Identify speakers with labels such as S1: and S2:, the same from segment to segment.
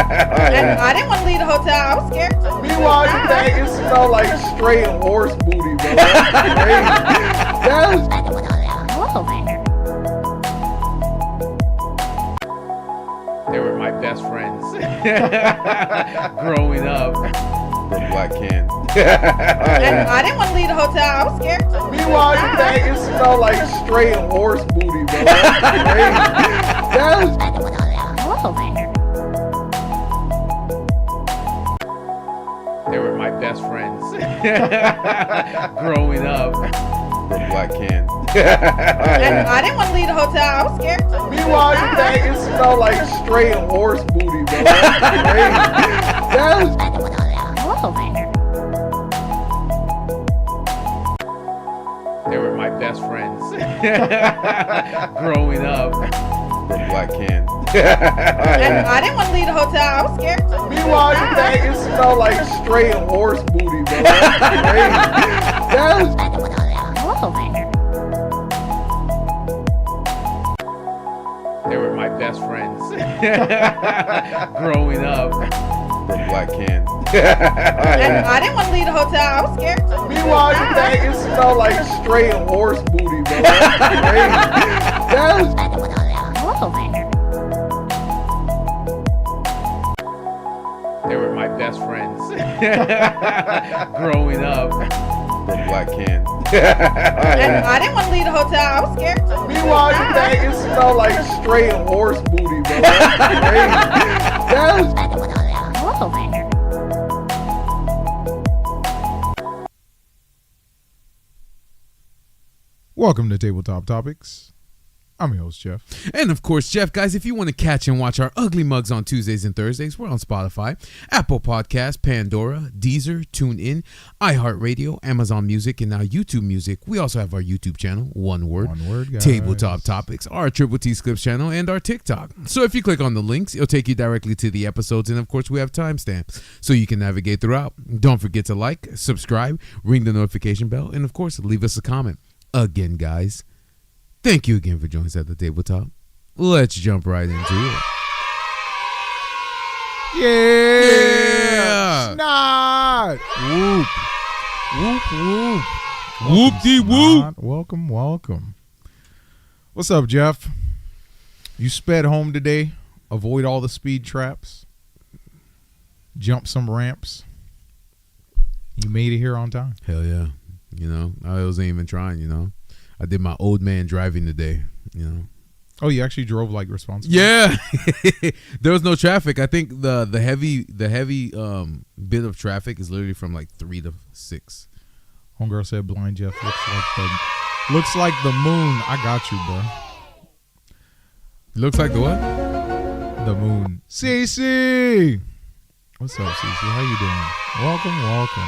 S1: And I didn't want to leave the hotel. I was scared too.
S2: Meanwhile, you think it smelled like straight horse booty, bro. That's crazy. That's
S3: They were my best friends growing up.
S2: from Black Can.
S1: And I didn't want to leave the hotel. I was scared too.
S2: Meanwhile, you think it smelled like straight horse booty, bro. That's crazy. That's
S3: They were my best friends growing up.
S2: from Black Can.
S1: And I didn't want to leave the hotel. I was scared too.
S2: Meanwhile, you think it smelled like straight horse booty, bro. That's crazy. That's
S3: They were my best friends growing up.
S2: from Black Can.
S1: And I didn't want to leave the hotel. I was scared too.
S2: Meanwhile, you think it smelled like straight horse booty, bro. That's crazy. That's
S3: They were my best friends growing up.
S2: from Black Can.
S1: And I didn't want to leave the hotel. I was scared too.
S2: Meanwhile, you think it smelled like straight horse booty, bro. That's crazy. That's
S3: They were my best friends growing up.
S2: from Black Can.
S1: And I didn't want to leave the hotel. I was scared too.
S2: Meanwhile, you think it smelled like straight horse booty, bro. That's crazy. That's
S4: Welcome to Tabletop Topics. I'm your host, Jeff.
S5: And of course, Jeff, guys, if you want to catch and watch our ugly mugs on Tuesdays and Thursdays, we're on Spotify, Apple Podcasts, Pandora, Deezer, TuneIn, iHeartRadio, Amazon Music, and now YouTube Music. We also have our YouTube channel, one word,
S4: guys.
S5: Tabletop Topics, our Triple T Clips channel, and our TikTok. So if you click on the links, it'll take you directly to the episodes, and of course, we have timestamps so you can navigate throughout. Don't forget to like, subscribe, ring the notification bell, and of course, leave us a comment. Again, guys, thank you again for joining us at the tabletop. Let's jump right into it.
S4: Yeah! Snot!
S5: Whoop. Whoop, whoop.
S4: Whoop-de-whoop! Welcome. What's up, Jeff? You sped home today? Avoid all the speed traps? Jump some ramps? You made it here on time.
S5: Hell yeah. You know, I wasn't even trying, you know. I did my old man driving today, you know.
S4: Oh, you actually drove like responsible?
S5: Yeah. There was no traffic. I think the heavy bit of traffic is literally from like 3 to 6.
S4: Homegirl said Blind Jeff looks like the moon. I got you, bro.
S5: Looks like the what?
S4: The moon. CC! What's up, CC? How you doing? Welcome.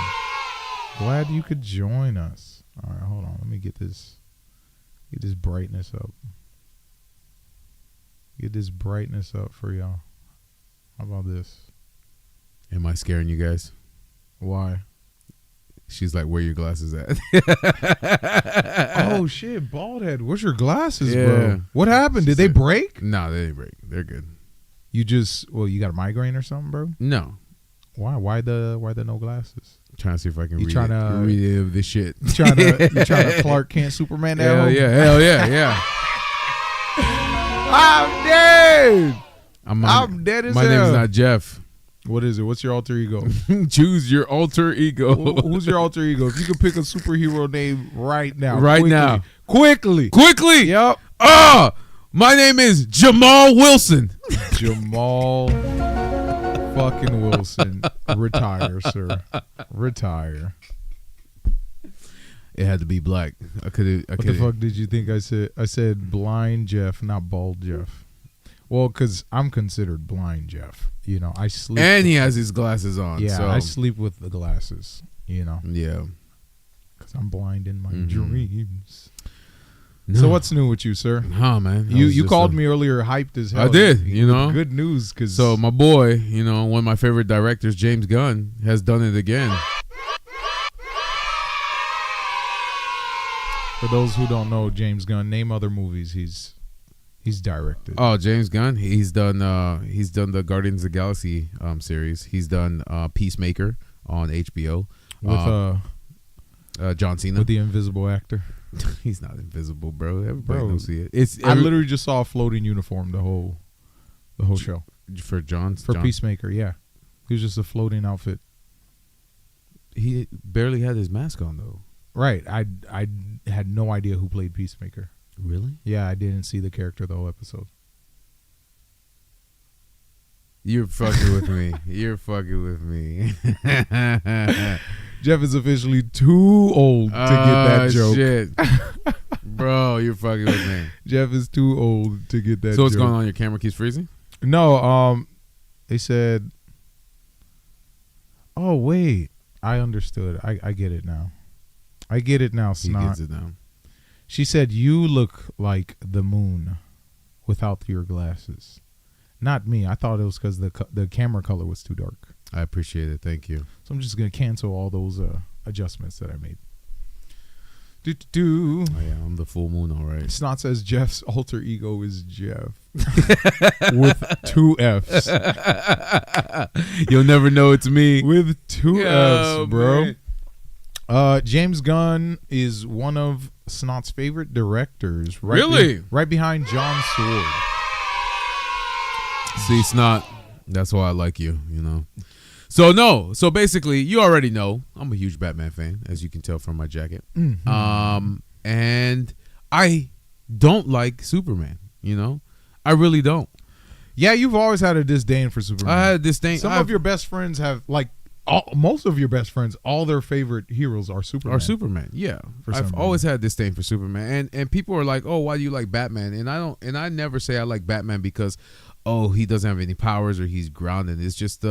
S4: Glad you could join us. All right, hold on. Let me get this brightness up. Get this brightness up for y'all. How about this?
S5: Am I scaring you guys?
S4: Why?
S5: She's like, where your glasses at?
S4: Oh, shit. Bald head. Where's your glasses,
S5: Yeah.
S4: bro? What happened? Did they break?
S5: No, they didn't break. They're good.
S4: You got a migraine or something, bro?
S5: No.
S4: Why? Why the no glasses?
S5: I'm trying to see if I can
S4: You trying to
S5: relive this shit.
S4: You trying to Clark Kent Superman that
S5: Hell
S4: home?
S5: yeah, hell yeah.
S4: I'm dead.
S5: I'm
S4: dead as
S5: my
S4: hell.
S5: name's not Jeff.
S4: What is it? What's your alter ego?
S5: Choose your alter ego.
S4: Who's your alter ego? If you could pick a superhero name right now.
S5: Quickly.
S4: Yep.
S5: My name is Jamal Wilson.
S4: Jamal fucking Wilson. Retire, sir. Retire.
S5: It had to be black.
S4: What the fuck did you think I said? I said blind Jeff, not bald Jeff. Well, because I'm considered blind Jeff. You know, I sleep.
S5: And he has his glasses on.
S4: Yeah,
S5: so.
S4: I sleep with the glasses, you know.
S5: Yeah.
S4: Because I'm blind in my dreams.
S5: No.
S4: So what's new with you, sir?
S5: Huh, man.
S4: You called me earlier hyped as hell.
S5: I did, you know.
S4: Good news.
S5: So my boy, you know, one of my favorite directors, James Gunn, has done it again.
S4: For those who don't know James Gunn, name other movies he's He's directed.
S5: Oh, James Gunn. He's done the Guardians of the Galaxy series. He's done Peacemaker on HBO
S4: with
S5: John Cena.
S4: with the invisible actor.
S5: He's not invisible, bro. Everybody
S4: Bro,
S5: knows see it.
S4: I literally just saw a floating uniform the whole show
S5: for John.
S4: Peacemaker. Yeah, he was just a floating outfit.
S5: He barely had his mask on though.
S4: Right. I had no idea who played Peacemaker.
S5: Really?
S4: Yeah, I didn't see the character the whole episode.
S5: You're fucking with me. You're fucking with me.
S4: Jeff is officially too old to get that joke.
S5: Shit. Bro, you're fucking with me.
S4: Jeff is too old to get that joke.
S5: So what's going on? Your camera keeps freezing?
S4: No, they said, oh, wait. I understood. I get it now. I get it now, Snot.
S5: He gets it now.
S4: She said, you look like the moon without your glasses. Not me. I thought it was because the camera color was too dark.
S5: I appreciate it. Thank you.
S4: So I'm just going to cancel all those adjustments that I made.
S5: Oh, yeah, I'm the full moon, all right.
S4: Snot says Jeff's alter ego is Jeff. With 2 Fs.
S5: You'll never know it's me.
S4: With 2 Fs, bro.
S5: Man.
S4: James Gunn is one of Snot's favorite directors.
S5: Really?
S4: Right behind John Sword.
S5: See, Snot, that's why I like you, you know. So basically, you already know I'm a huge Batman fan, as you can tell from my jacket.
S4: Mm-hmm.
S5: And I don't like Superman, you know. I really don't.
S4: Yeah, you've always had a disdain for Superman.
S5: I had a disdain.
S4: Some of your best friends have, like, most of your best friends, all their favorite heroes are Superman.
S5: Yeah.
S4: For some
S5: I've always had disdain for Superman, and people are like, "Oh, why do you like Batman?" And I don't. And I never say I like Batman because, oh, he doesn't have any powers or he's grounded. It's just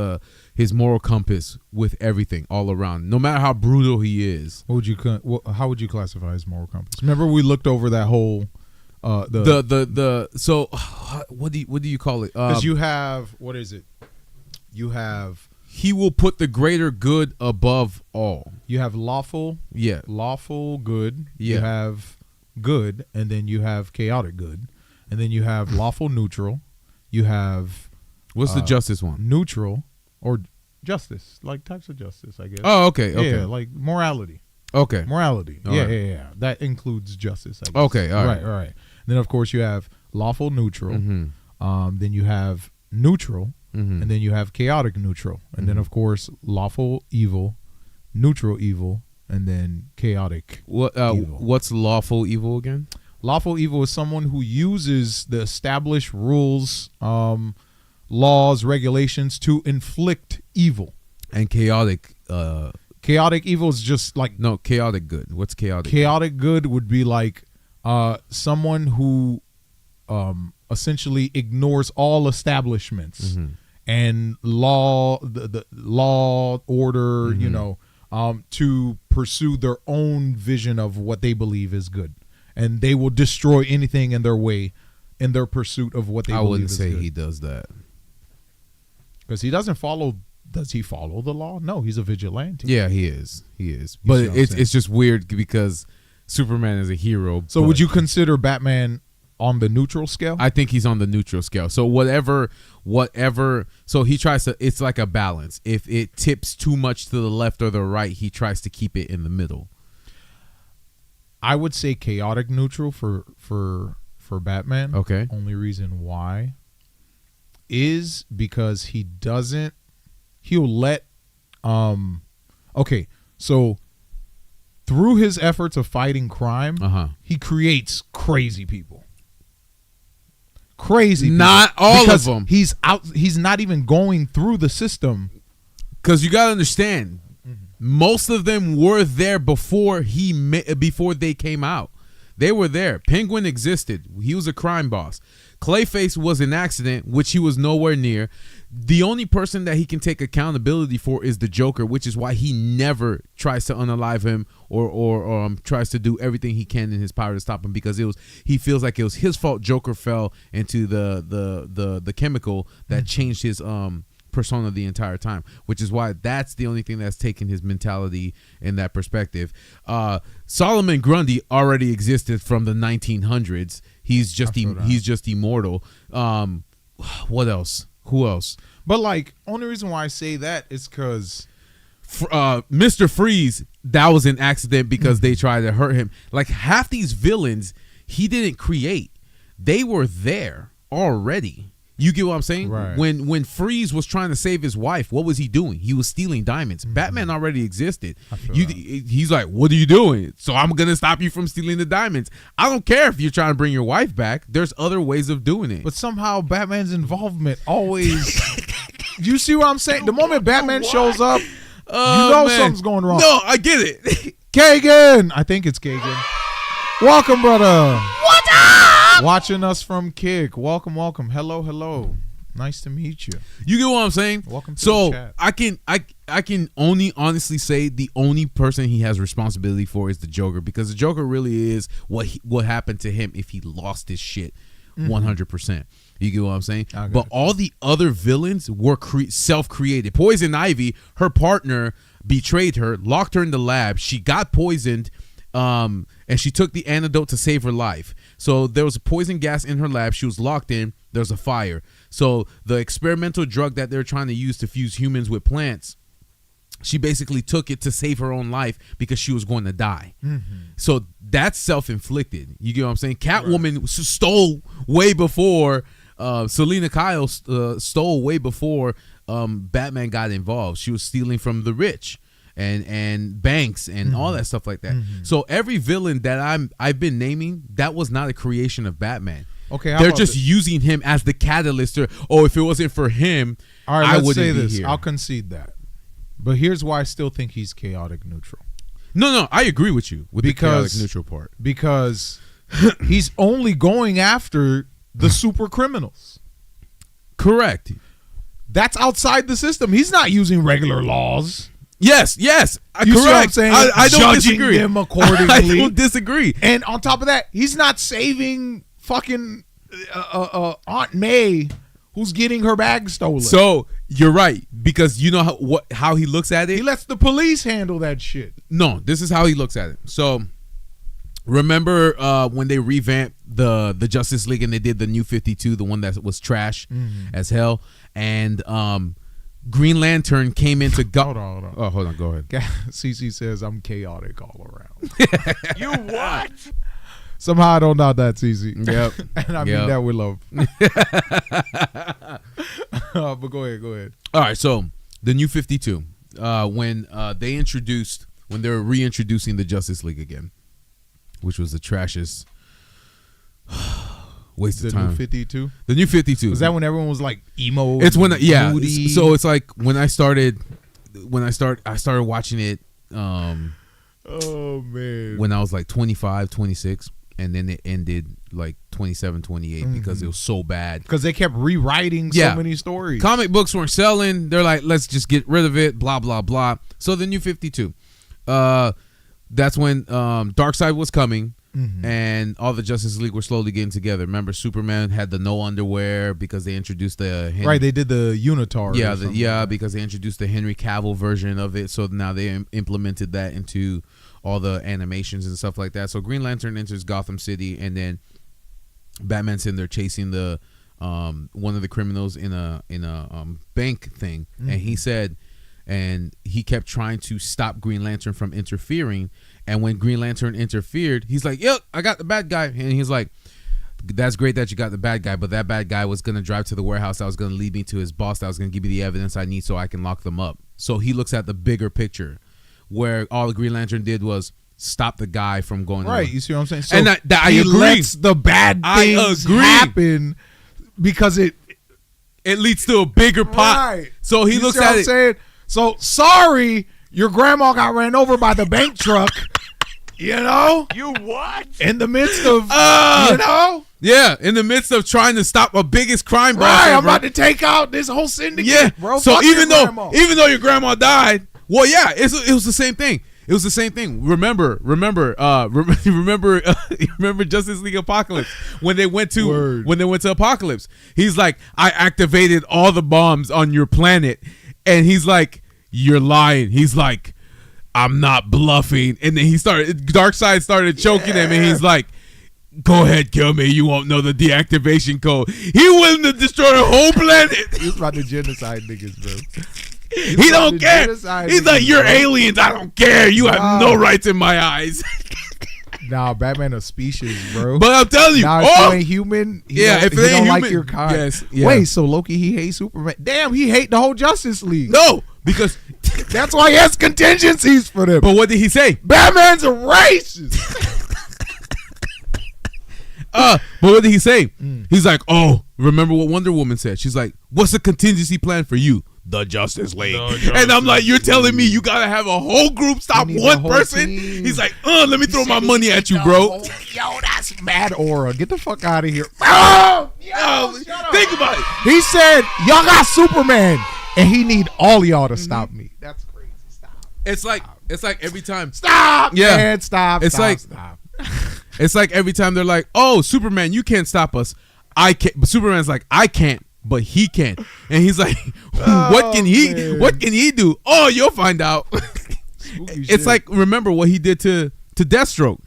S5: his moral compass with everything all around. No matter how brutal he is.
S4: How would you classify his moral compass? Remember, we looked over that whole
S5: So what do you call it?
S4: Because you have, what is it? You have,
S5: he will put the greater good above all.
S4: you have lawful good.
S5: Yeah.
S4: You have good, and then you have chaotic good, and then you have lawful neutral. You have
S5: What's the justice one?
S4: neutral or justice, like types of justice, I guess.
S5: Oh, okay.
S4: Yeah, like morality.
S5: Okay.
S4: Morality.
S5: All
S4: Yeah,
S5: right.
S4: yeah. That includes justice, I guess.
S5: Okay, all right.
S4: Right. Then, of course, you have lawful neutral.
S5: Mm-hmm.
S4: Then you have neutral.
S5: Mm-hmm.
S4: And then you have chaotic neutral. And then, of course, lawful evil, neutral evil, and then chaotic evil.
S5: What's lawful evil again?
S4: Lawful evil is someone who uses the established rules, laws, regulations to inflict evil.
S5: And chaotic
S4: Chaotic evil is just like...
S5: No, chaotic good. What's chaotic?
S4: Chaotic good would be like someone who essentially ignores all establishments and law, the law, order, you know, to pursue their own vision of what they believe is good. And they will destroy anything in their way in their pursuit of what they believe is good.
S5: I wouldn't say he does that.
S4: Because he doesn't follow... Does he follow the law? No, he's a vigilante.
S5: Yeah, he is. But it's just weird because Superman is a hero.
S4: So would you consider Batman on the neutral scale?
S5: I think he's on the neutral scale. So whatever. So he tries to. It's like a balance. If it tips too much to the left or the right, he tries to keep it in the middle.
S4: I would say chaotic neutral for Batman.
S5: Okay.
S4: Only reason why is because he doesn't. He'll let. Okay, so through his efforts of fighting crime, he creates crazy people.
S5: Not all
S4: because
S5: of them.
S4: He's out. He's not even going through the system.
S5: Because you gotta understand, most of them were there before they came out. They were there. Penguin existed. He was a crime boss. Clayface was an accident, which he was nowhere near. The only person that he can take accountability for is the Joker, which is why he never tries to unalive him or tries to do everything he can in his power to stop him, because he feels like it was his fault Joker fell into the chemical that changed his persona the entire time, which is why that's the only thing that's taken his mentality in that perspective. Solomon Grundy already existed from the 1900s. He's just immortal. What else? Who else?
S4: But like, only reason why I say that is because
S5: Mr. Freeze, that was an accident because they tried to hurt him. Like half these villains he didn't create. They were there already. You get what I'm saying?
S4: Right.
S5: When Freeze was trying to save his wife, what was he doing? He was stealing diamonds. Batman already existed. He's like, what are you doing? So I'm going to stop you from stealing the diamonds. I don't care if you're trying to bring your wife back. There's other ways of doing it.
S4: But somehow Batman's involvement always... You see what I'm saying? The moment Batman shows up, you know something's going wrong.
S5: No, I get it.
S4: Kagan! I think it's Kagan. Welcome, brother. What's up? Watching us from Kick. Welcome. Hello. Nice to meet you.
S5: You get what I'm saying?
S4: Welcome to the chat.
S5: I can only honestly say the only person he has responsibility for is the Joker, because the Joker really is what happened to him if he lost his shit 100%. You get what I'm saying? But all the other villains were self-created. Poison Ivy, her partner, betrayed her, locked her in the lab. She got poisoned, and she took the antidote to save her life. So there was a poison gas in her lab. She was locked in. There was a fire. So the experimental drug that they're trying to use to fuse humans with plants, she basically took it to save her own life because she was going to die. So that's self-inflicted. You get what I'm saying? Catwoman stole way before... Selena Kyle stole way before Batman got involved. She was stealing from the rich and banks and all that stuff like that. So every villain that I've been naming, that was not a creation of Batman.
S4: Okay,
S5: they're just using him as the catalyst. If it wasn't for him,
S4: all right,
S5: I
S4: let's
S5: wouldn't
S4: say
S5: be
S4: this.
S5: here.
S4: I'll concede that. But here's why I still think he's chaotic neutral.
S5: No, I agree with you with the chaotic neutral part.
S4: Because he's only going after the super criminals.
S5: Correct.
S4: That's outside the system. He's not using regular laws.
S5: Yes.
S4: You
S5: correct.
S4: see what I'm saying?
S5: I don't
S4: Judging
S5: disagree.
S4: them accordingly.
S5: I don't disagree.
S4: And on top of that, he's not saving fucking Aunt May, who's getting her bag stolen.
S5: So you're right, because you know how he looks at it.
S4: He lets the police handle that shit.
S5: No, this is how he looks at it. So remember when they revamped the Justice League and they did the New 52, the one that was trash as hell, and Green Lantern came into
S4: Hold on.
S5: Oh, hold on, go ahead.
S4: CC says I'm chaotic all around.
S2: You what?
S4: Somehow I don't doubt that, CC.
S5: Yep.
S4: And I mean that with love. But go ahead.
S5: All right, so the New 52, when they were reintroducing the Justice League again, which was the trashiest waste of time.
S4: The New 52?
S5: The New 52.
S4: Is that when everyone was like emo?
S5: It's when
S4: moody?
S5: So it's like when I started watching it
S4: oh man.
S5: when I was like 25, 26, and then it ended like 27, 28 because it was so bad.
S4: Because they kept rewriting so many stories.
S5: Comic books weren't selling. They're like, let's just get rid of it, blah, blah, blah. So the New 52. That's when Darkseid was coming, and all the Justice League were slowly getting together. Remember, Superman had the no underwear because they introduced the
S4: right. They did the unitard.
S5: Because they introduced the Henry Cavill version of it. So now they implemented that into all the animations and stuff like that. So Green Lantern enters Gotham City, and then Batman's in there chasing the one of the criminals in a bank thing, and he said. And he kept trying to stop Green Lantern from interfering. And when Green Lantern interfered, he's like, yep, I got the bad guy. And he's like, that's great that you got the bad guy, but that bad guy was going to drive to the warehouse. That was going to lead me to his boss. That was going to give me the evidence I need so I can lock them up. So he looks at the bigger picture, where all the Green Lantern did was stop the guy from going
S4: right.
S5: on.
S4: You see what I'm saying? So
S5: and I
S4: he
S5: agree.
S4: lets the bad things happen because it
S5: leads to a bigger pot.
S4: Right.
S5: So he looks at it.
S4: Saying? So sorry, your grandma got ran over by the bank truck. You know?
S2: You what?
S4: In the midst of,
S5: Yeah, in the midst of trying to stop a biggest crime boss.
S4: Right, I'm about to take out this whole syndicate.
S5: Yeah,
S4: bro.
S5: So
S4: Fuck
S5: even
S4: your grandma.
S5: though your grandma died, well, yeah, it was the same thing. It was the same thing. Remember Justice League Apocalypse when they went to Apocalypse. He's like, I activated all the bombs on your planet, and he's like, you're lying. He's like, I'm not bluffing. And then Darkseid started choking him, and he's like, go ahead, kill me. You won't know the deactivation code. He willing to destroy the whole planet.
S4: He's about to genocide niggas, bro.
S5: He don't care. He's like, you're aliens. I don't care. You have no rights in my eyes.
S4: Nah, Batman a species, bro.
S5: But I'm telling you,
S4: if you ain't human,
S5: if it
S4: he
S5: ain't
S4: don't
S5: human,
S4: like your kind.
S5: yes, yeah.
S4: Wait, so Loki, he hates Superman. Damn, he hate the whole Justice League.
S5: No, because
S4: that's why he has contingencies for them.
S5: But what did he say?
S4: Batman's a racist.
S5: But what did he say? He's like, oh, remember what Wonder Woman said? She's like, what's the contingency plan for you? The Justice League. And I'm like, you're telling me you gotta have a whole group stop one person? Team. He's like, let me throw my money at you, bro.
S4: Yo, that's mad aura. Get the fuck out of here. Oh,
S5: think about it.
S4: He said, y'all got Superman, and he need all y'all to stop me. That's crazy. Stop.
S5: It's like every time.
S4: Stop.
S5: Yeah.
S4: Man, stop.
S5: It's
S4: stop.
S5: It's like every time they're like, oh, Superman, you can't stop us. I can't. But Superman's like, I can't, but he can. And he's like, what can he do? Oh, you'll find out. It's like, remember what he did to Deathstroke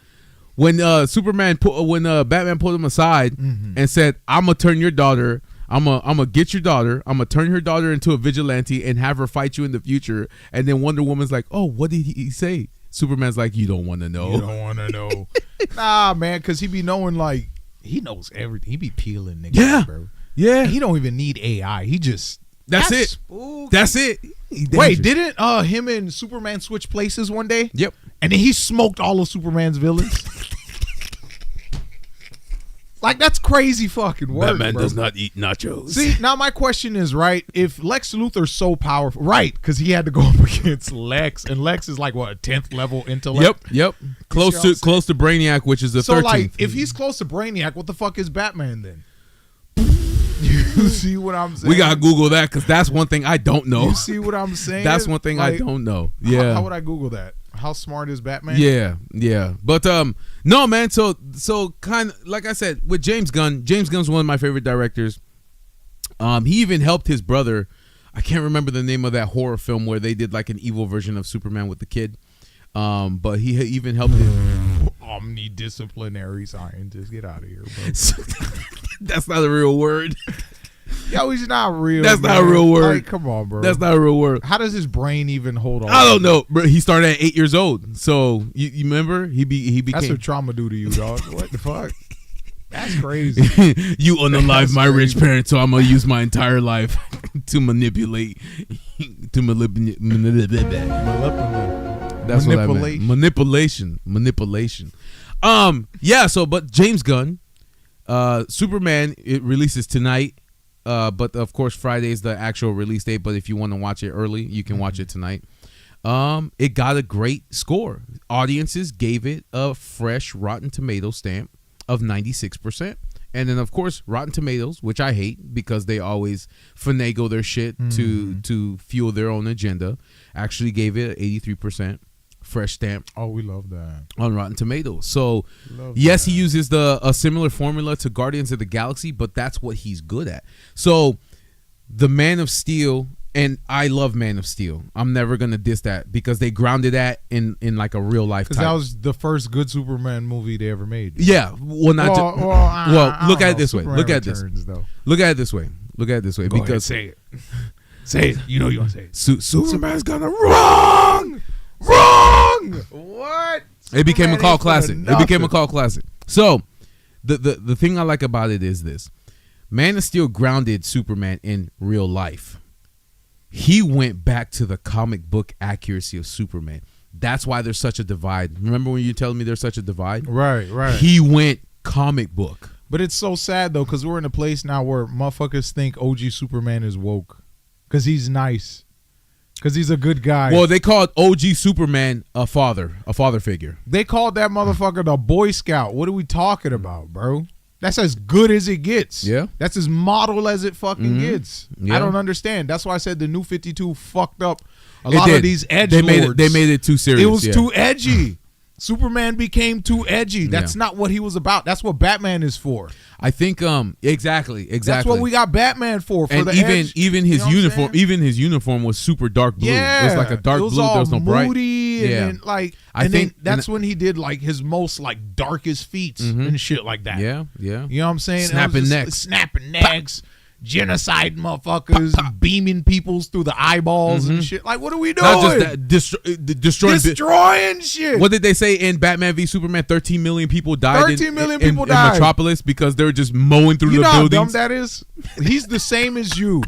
S5: when Batman pulled him aside and said, I'm gonna turn your daughter. I'm gonna get your daughter. I'm gonna turn her daughter into a vigilante and have her fight you in the future. And then Wonder Woman's like, oh, what did he say? Superman's like, you don't want to know.
S4: You don't want to know. Nah, man, because he be knowing, like, he knows everything. He be peeling niggas, bro.
S5: Yeah.
S4: He don't even need AI. He just...
S5: That's it.
S4: Spooky.
S5: That's it.
S4: Wait, didn't him and Superman switch places one day?
S5: Yep.
S4: And then he smoked all of Superman's villains? Like, that's crazy fucking work,
S5: Batman
S4: bro.
S5: does not eat nachos.
S4: See, now my question is, right, if Lex Luthor's so powerful, right, because he had to go up against Lex, and Lex is like, what, a 10th level intellect?
S5: Yep. Close to Brainiac, which is the 13th.
S4: So, like, if he's close to Brainiac, what the fuck is Batman then? You see what I'm saying?
S5: We gotta Google that, because that's one thing I don't know.
S4: You see what I'm saying?
S5: That's one thing I don't know. Yeah.
S4: How would I Google that? How smart is Batman?
S5: Yeah. But no, man. So kind of like I said with James Gunn. James Gunn's one of my favorite directors. He even helped his brother. I can't remember the name of that horror film where they did like an evil version of Superman with the kid. But he even helped him.
S4: Omnidisciplinary scientist. Get out of here, bro.
S5: That's not a real word.
S4: Yo, he's not real.
S5: That's not a real word.
S4: Like, come on, bro.
S5: That's not a real word.
S4: How does his brain even hold on?
S5: I don't know, bro. He started at 8 years old. So you remember he became.
S4: That's what trauma do to you, dog. What the fuck? That's crazy.
S5: You unalive my rich parents, so I'm gonna use my entire life to manipulate. That's what I meant. Manipulation. Yeah. So, but James Gunn, Superman, it releases tonight. But of course Friday is the actual release date. But if you want to watch it early, you can watch it tonight. It got a great score. Audiences gave it a fresh Rotten Tomatoes stamp of 96%. And then of course Rotten Tomatoes, which I hate because they always finagle their shit to fuel their own agenda, actually gave it 83% fresh stamp.
S4: Oh, we love that
S5: on Rotten Tomatoes. So yes, he uses a similar formula to Guardians of the Galaxy, but that's what he's good at. So the Man of Steel, and I love Man of Steel. I'm never gonna diss that because they grounded that in like a real life.
S4: Because that was the first good Superman movie they ever made.
S5: Yeah. Well, look at it this way. Look at this. Look at it this way. Look at it this way.
S4: Go
S5: because
S4: ahead, say it. You know you want to say it.
S5: Superman's gonna
S4: wrong. What?
S5: It became a cult classic. So the thing I like about it is this: Man of Steel grounded Superman in real life. He went back to the comic book accuracy of Superman. That's why there's such a divide. Remember when you telling me there's such a divide?
S4: Right.
S5: He went comic book.
S4: But it's so sad though, because we're in a place now where motherfuckers think OG Superman is woke because he's nice. Because he's a good guy.
S5: Well, they called OG Superman a father figure.
S4: They called that motherfucker the Boy Scout. What are we talking about, bro? That's as good as it gets.
S5: Yeah.
S4: That's as model as it fucking gets.
S5: Yeah.
S4: I don't understand. That's why I said the new 52 fucked up a lot of these edgelords.
S5: They made it too serious.
S4: It was too edgy. Superman became too edgy. That's not what he was about. That's what Batman is for.
S5: I think exactly.
S4: That's what we got Batman for
S5: and
S4: the
S5: even
S4: edge.
S5: even his uniform was super dark blue.
S4: Yeah,
S5: It was like a dark
S4: it was
S5: blue.
S4: all
S5: There was no bright.
S4: moody,
S5: Yeah.
S4: and then, like,
S5: I
S4: and
S5: think-
S4: then that's when he did like his most like darkest feats and shit like that.
S5: Yeah, yeah.
S4: You know what I'm saying?
S5: Snapping
S4: It was just
S5: necks.
S4: snapping necks, genocide motherfuckers, beaming peoples through the eyeballs and shit. Like, what are we doing?
S5: Not just that, destroying
S4: shit.
S5: What did they say in Batman v Superman? 13 million people died.
S4: 13 million
S5: in
S4: people died.
S5: Metropolis because they were just mowing through
S4: You
S5: the
S4: know how dumb
S5: buildings.
S4: that is? He's the same as you.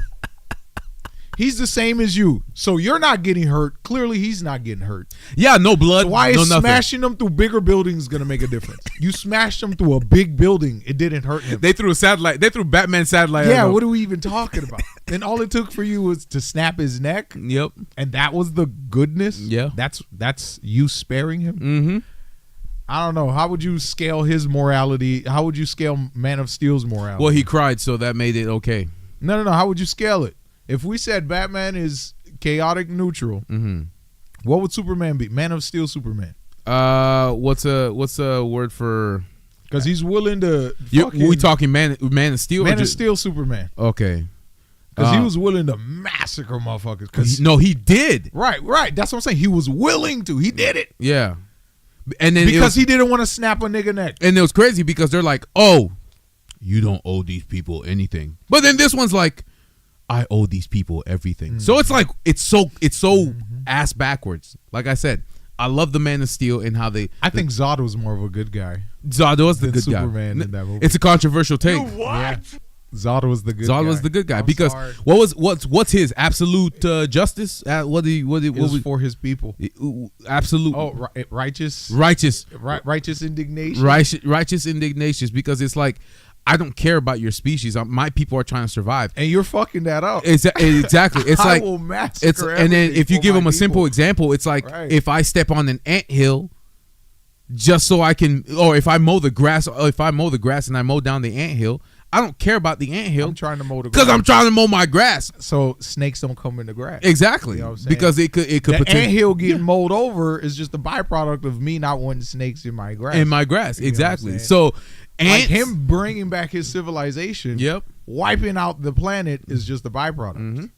S4: He's the same as you. So you're not getting hurt. Clearly, he's not getting hurt.
S5: Yeah, no blood.
S4: So why
S5: no
S4: is
S5: nothing.
S4: smashing them through bigger buildings going to make a difference? You smashed them through a big building. It didn't hurt him.
S5: They threw a satellite. They threw Batman satellite.
S4: Yeah,
S5: at him.
S4: what are we even talking about? And all it took for you was to snap his neck,
S5: Yep.
S4: and that was the goodness.
S5: Yeah.
S4: That's you sparing him.
S5: Mm-hmm.
S4: I don't know. How would you scale his morality? How would you scale Man of Steel's morality?
S5: Well, he cried, so that made it okay.
S4: No. How would you scale it? If we said Batman is chaotic neutral, what would Superman be? Man of Steel Superman.
S5: What's a word for?
S4: Because he's willing to.
S5: We talking Man of Steel?
S4: Man of Steel Superman.
S5: Okay.
S4: Because he was willing to massacre motherfuckers. Cause
S5: he did.
S4: Right. That's what I'm saying. He was willing to. He did it.
S5: Yeah. And then
S4: because he didn't want to snap a nigga neck.
S5: And it was crazy because they're like, oh, you don't owe these people anything. But then this one's like, I owe these people everything. So it's like it's so ass backwards. Like I said, I love the Man of Steel and how they.
S4: I think Zod was more of a good guy.
S5: Zod was the good
S4: Superman
S5: guy.
S4: in that movie.
S5: It's a controversial take.
S2: What?
S4: Yeah. Zod was the good guy.
S5: Zod was the good guy
S4: I'm
S5: because
S4: sorry.
S5: what's his absolute justice? What
S4: It was
S5: was
S4: for his people.
S5: absolute
S4: Righteous indignation.
S5: righteous indignation because it's like I don't care about your species. My people are trying to survive.
S4: And you're fucking that up.
S5: Exactly. It's
S4: I
S5: like
S4: will massacre
S5: and then if you
S4: everything
S5: give
S4: for
S5: them
S4: my
S5: a simple
S4: people.
S5: example, it's like
S4: Right.
S5: if I step on an anthill just so I can, or if I mow the grass, and I mow down the anthill, I don't care about the anthill.
S4: I'm trying to mow the grass.
S5: because I'm trying to mow my grass.
S4: So snakes don't come in the grass.
S5: Exactly.
S4: You know what I'm saying?
S5: Because it could
S4: The
S5: potentially
S4: anthill getting mowed over is just a byproduct of me not wanting snakes in my grass.
S5: in my grass.
S4: You know what I'm
S5: Exactly.
S4: saying?
S5: So
S4: like
S5: ants,
S4: him bringing back his civilization.
S5: Yep.
S4: Wiping out the planet is just a byproduct.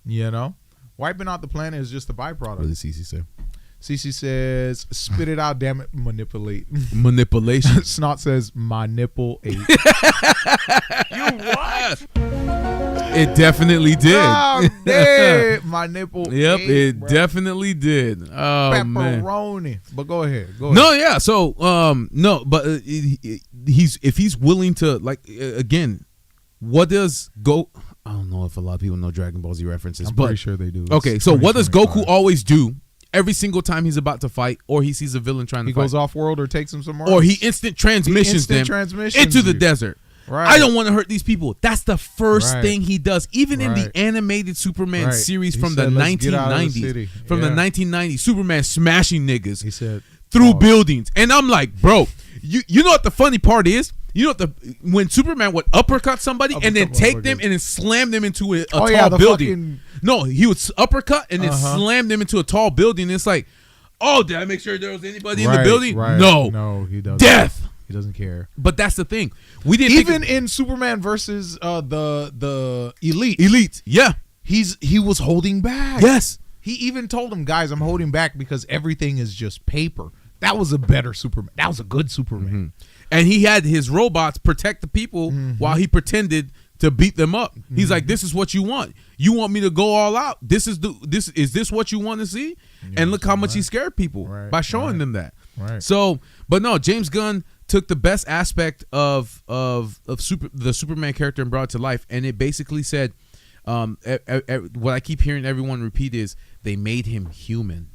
S4: You know, wiping out the planet is just a
S5: What
S4: byproduct.
S5: does CC say?
S4: CC says, "Spit it out, damn it, manipulate."
S5: Manipulation.
S4: Snot says, "My nipple ate."
S5: It definitely did.
S4: Oh, man, my nipple.
S5: Yep,
S4: ate,
S5: it
S4: bro.
S5: definitely did. Oh man.
S4: Pepperoni. But go ahead.
S5: No, yeah. So, no, but if he's willing to, like, again, what does go? I don't know if a lot of people know Dragon Ball Z references,
S4: I'm
S5: but
S4: pretty sure they do.
S5: okay.
S4: It's
S5: So, what does
S4: 2025.
S5: Goku always do every single time he's about to fight, or he sees a villain trying to
S4: He
S5: fight,
S4: goes off world or takes him somewhere,
S5: or
S4: else?
S5: he instant transmissions them into the
S4: you.
S5: desert?
S4: Right.
S5: I don't want to hurt these people. That's the first
S4: Right.
S5: thing he does. Even in the
S4: Right.
S5: animated Superman
S4: Right.
S5: series
S4: He
S5: from the
S4: said, "Let's get out of the
S5: 1990s.
S4: city."
S5: From the
S4: Yeah.
S5: 1990s, Superman smashing niggas
S4: He said
S5: through
S4: "Oh,
S5: buildings. And I'm like, bro, you know what the funny part is? You know what when Superman would uppercut somebody and then
S4: Uppercut
S5: take
S4: motherfuckers.
S5: them and then slam them into a
S4: Oh,
S5: tall
S4: yeah, the
S5: building.
S4: fucking-
S5: No, he would uppercut and then
S4: Uh-huh.
S5: slam them into a tall building. It's like, oh, did I make sure there was anybody in the
S4: Right,
S5: building?
S4: right.
S5: No,
S4: he doesn't.
S5: death.
S4: He doesn't care.
S5: But that's the thing. We didn't
S4: Even
S5: think
S4: in Superman versus the Elite,
S5: elite. Yeah.
S4: he was holding back.
S5: Yes.
S4: He even told him, guys, I'm holding back because everything is just paper. That was a better Superman. That was a good Superman.
S5: And he had his robots protect the people while he pretended to beat them up. He's like, "This is what you want. You want me to go all out. Is this what you want to see?" And look how much he scared people by showing them that.
S4: Right.
S5: So, but no, James Gunn took the best aspect of the Superman character and brought it to life, and it basically said, what I keep hearing everyone repeat is they made him human.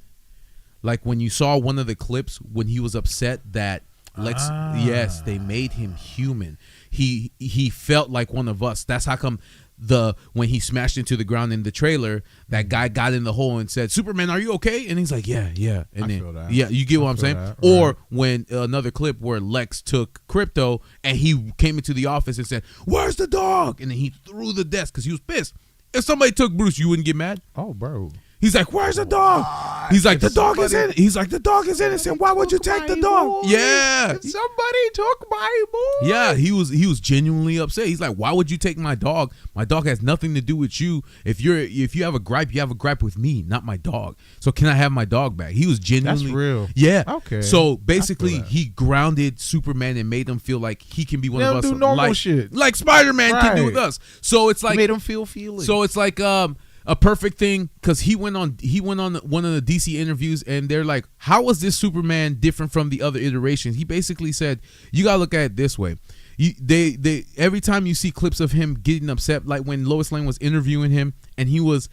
S5: Like when you saw one of the clips when he was upset that yes, they made him human. He felt like one of us. That's how come when he smashed into the ground in the trailer, that guy got in the hole and said, "Superman, are you okay?" And he's like, "Yeah." And
S4: I
S5: then,
S4: feel that.
S5: yeah, you get what I'm
S4: feel
S5: saying?
S4: that,
S5: Or
S4: right.
S5: when another clip where Lex took Crypto and he came into the office and said, "Where's the dog?" And then he threw the desk because he was pissed. If somebody took Bruce, you wouldn't get mad?
S4: Oh, bro.
S5: He's like, "Where's the dog?" He's like, "The dog is in." He's like, "The dog is innocent. Why would you take the dog?" Yeah.
S4: If somebody took my boy.
S5: Yeah, he was genuinely upset. He's like, "Why would you take my dog? My dog has nothing to do with you. If you have a gripe, you have a gripe with me, not my dog. So can I have my dog back?" He was genuinely
S4: That's real.
S5: Yeah.
S4: Okay.
S5: So basically,
S4: that.
S5: he grounded Superman and made him feel like he can be one
S4: Let
S5: of
S4: him
S5: us,
S4: do normal
S5: like
S4: shit.
S5: like Spider-Man can do with
S4: Right.
S5: us. So it's like
S4: Made him feel feelings.
S5: so it's like a perfect thing because he went on one of the DC interviews and they're like, "How was this Superman different from the other iterations?" He basically said, "You gotta look at it this way. They every time you see clips of him getting upset, like when Lois Lane was interviewing him and he was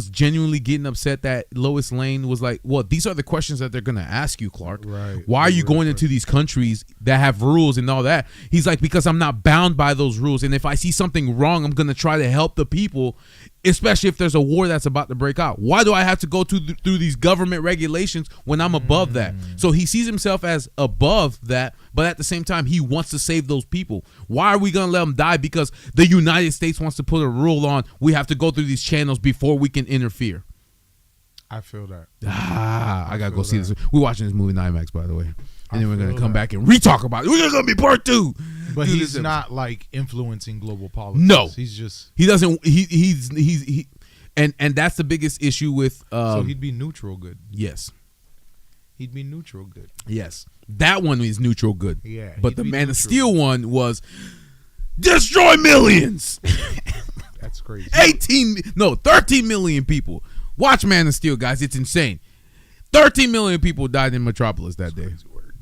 S5: genuinely getting upset that Lois Lane was like, well, these are the questions that they're gonna ask you, Clark.
S4: Right.
S5: Why are you going into these countries that have rules and all that?" He's like, "Because I'm not bound by those rules, and if I see something wrong, I'm gonna try to help the people, especially if there's a war that's about to break out. Why do I have to go through these government regulations when I'm above that?" So he sees himself as above that, but at the same time, he wants to save those people. Why are we going to let them die? Because the United States wants to put a rule on we have to go through these channels before we can interfere.
S4: I feel that.
S5: I got to go
S4: feel
S5: see
S4: that.
S5: this. We're watching this movie in IMAX, by the way. And then we're going to
S4: feel
S5: come
S4: that.
S5: back and re-talk about it. We're going to be part 2.
S4: But
S5: Do
S4: he's
S5: this episode.
S4: not like influencing global politics.
S5: No.
S4: He's just
S5: He doesn't. He and that's the biggest issue with.
S4: so he'd be neutral good.
S5: Yes.
S4: He'd be neutral good.
S5: Yes. That one is neutral good.
S4: Yeah,
S5: But
S4: he'd
S5: the
S4: be
S5: Man of
S4: neutral.
S5: Steel one was destroy millions.
S4: That's crazy.
S5: 13 million people. Watch Man of Steel, guys. It's insane. 13 million people died in Metropolis that day.
S4: Crazy word.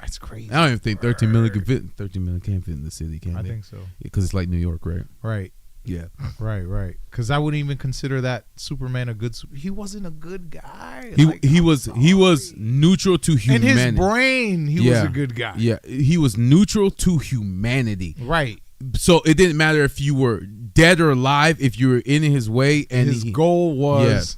S4: That's crazy.
S5: I don't even think 13 million can fit. 13 million can't fit in the city, can
S4: I
S5: they?
S4: think so.
S5: Because it's like New York, right?
S4: Right.
S5: Yeah.
S4: Right. Because I wouldn't even consider that Superman a good. He wasn't a good guy.
S5: He
S4: Like,
S5: he
S4: I'm
S5: was he was
S4: sorry.
S5: neutral to
S4: in
S5: humanity.
S4: his brain. He was a good guy.
S5: Yeah, he was neutral to humanity.
S4: Right.
S5: So it didn't matter if you were dead or alive, if you were in his way. And
S4: His goal was.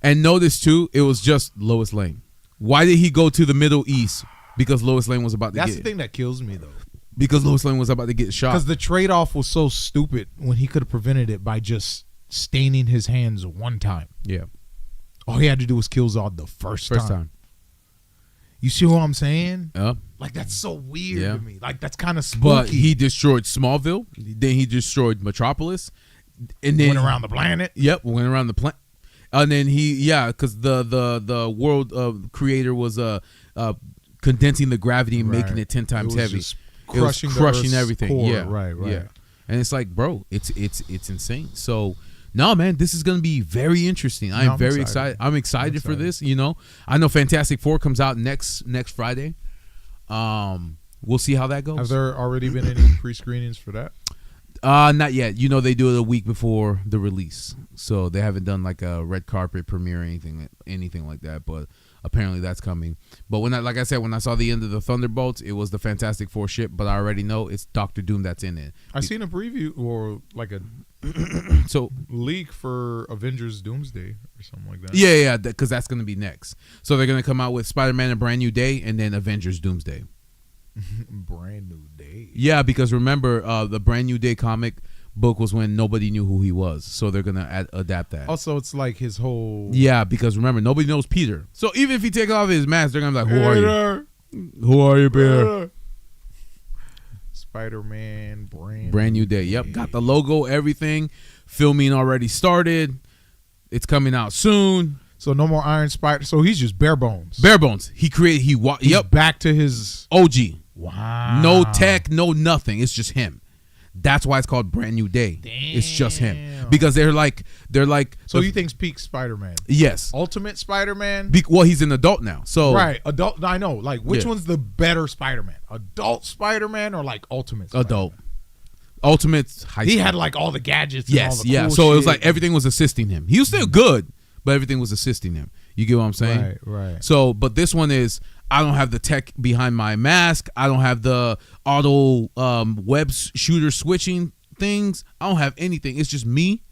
S5: And notice too, it was just Lois Lane. Why did he go to the Middle East? Because Lois Lane was about to
S4: That's
S5: get.
S4: the thing that kills me though.
S5: Because Lois Lane was about to get shot.
S4: Because the trade-off was so stupid when he could have prevented it by just staining his hands one time.
S5: Yeah,
S4: All he had to do was kill Zod the first time. You see what I'm saying? Like, that's so weird
S5: Yeah.
S4: to me. Like, that's kind of spooky.
S5: But he destroyed Smallville. Then he destroyed Metropolis, and then
S4: went around the planet.
S5: Yep, went around the planet. And then because the world creator was condensing the gravity and making it 10 times
S4: It was
S5: heavy.
S4: just
S5: It was
S4: crushing the
S5: crushing
S4: Earth's
S5: everything.
S4: core.
S5: Yeah,
S4: Right.
S5: Yeah. And it's like, bro, it's insane. So, no, man, this is gonna be very interesting. I'm very excited. I'm excited for this. You know, I know Fantastic Four comes out next Friday. We'll see how that goes.
S4: Have there already been any pre-screenings for that?
S5: Not yet. You know, they do it a week before the release, so they haven't done like a red carpet premiere or anything like that. But apparently that's coming. But when I saw the end of the Thunderbolts, it was the Fantastic Four ship. But I already know it's Doctor Doom that's in it.
S4: I seen a preview or like a
S5: So
S4: leak for Avengers Doomsday or something like that.
S5: yeah, because that's gonna be next. So they're gonna come out with Spider-Man: A Brand New Day and then Avengers Doomsday.
S4: Brand new day.
S5: Yeah, because remember, the Brand New Day comic book was when nobody knew who he was, so they're gonna adapt that.
S4: Also, it's like his whole.
S5: Yeah, because remember, nobody knows Peter. So even if he takes off his mask, they're gonna be like, "Who are you? Who are you, Peter?"
S4: Spider-Man
S5: Brand New Day. Yep, got the logo, everything. Filming already started. It's coming out soon.
S4: So no more Iron Spider. So he's just bare bones.
S5: Bare bones. He's
S4: Yep. Back to his
S5: OG.
S4: Wow.
S5: No tech, no nothing. It's just him. That's why it's called Brand New Day. It's just him because they're like.
S4: So he thinks peak Spider-Man.
S5: Yes.
S4: Ultimate Spider-Man.
S5: Well, he's an adult now. So
S4: Right. Adult. I know. Like, which
S5: Yeah.
S4: one's the better Spider-Man? Adult Spider-Man or like Ultimate Spider-Man?
S5: adult. Ultimate's high
S4: He
S5: school.
S4: had like all the gadgets.
S5: Yes.
S4: And all the cool
S5: So it was
S4: shit.
S5: like everything was assisting him. He was still good, but everything was assisting him. You get what I'm saying?
S4: Right.
S5: So, but this one is, I don't have the tech behind my mask. I don't have the auto web shooter switching things. I don't have anything. It's just me,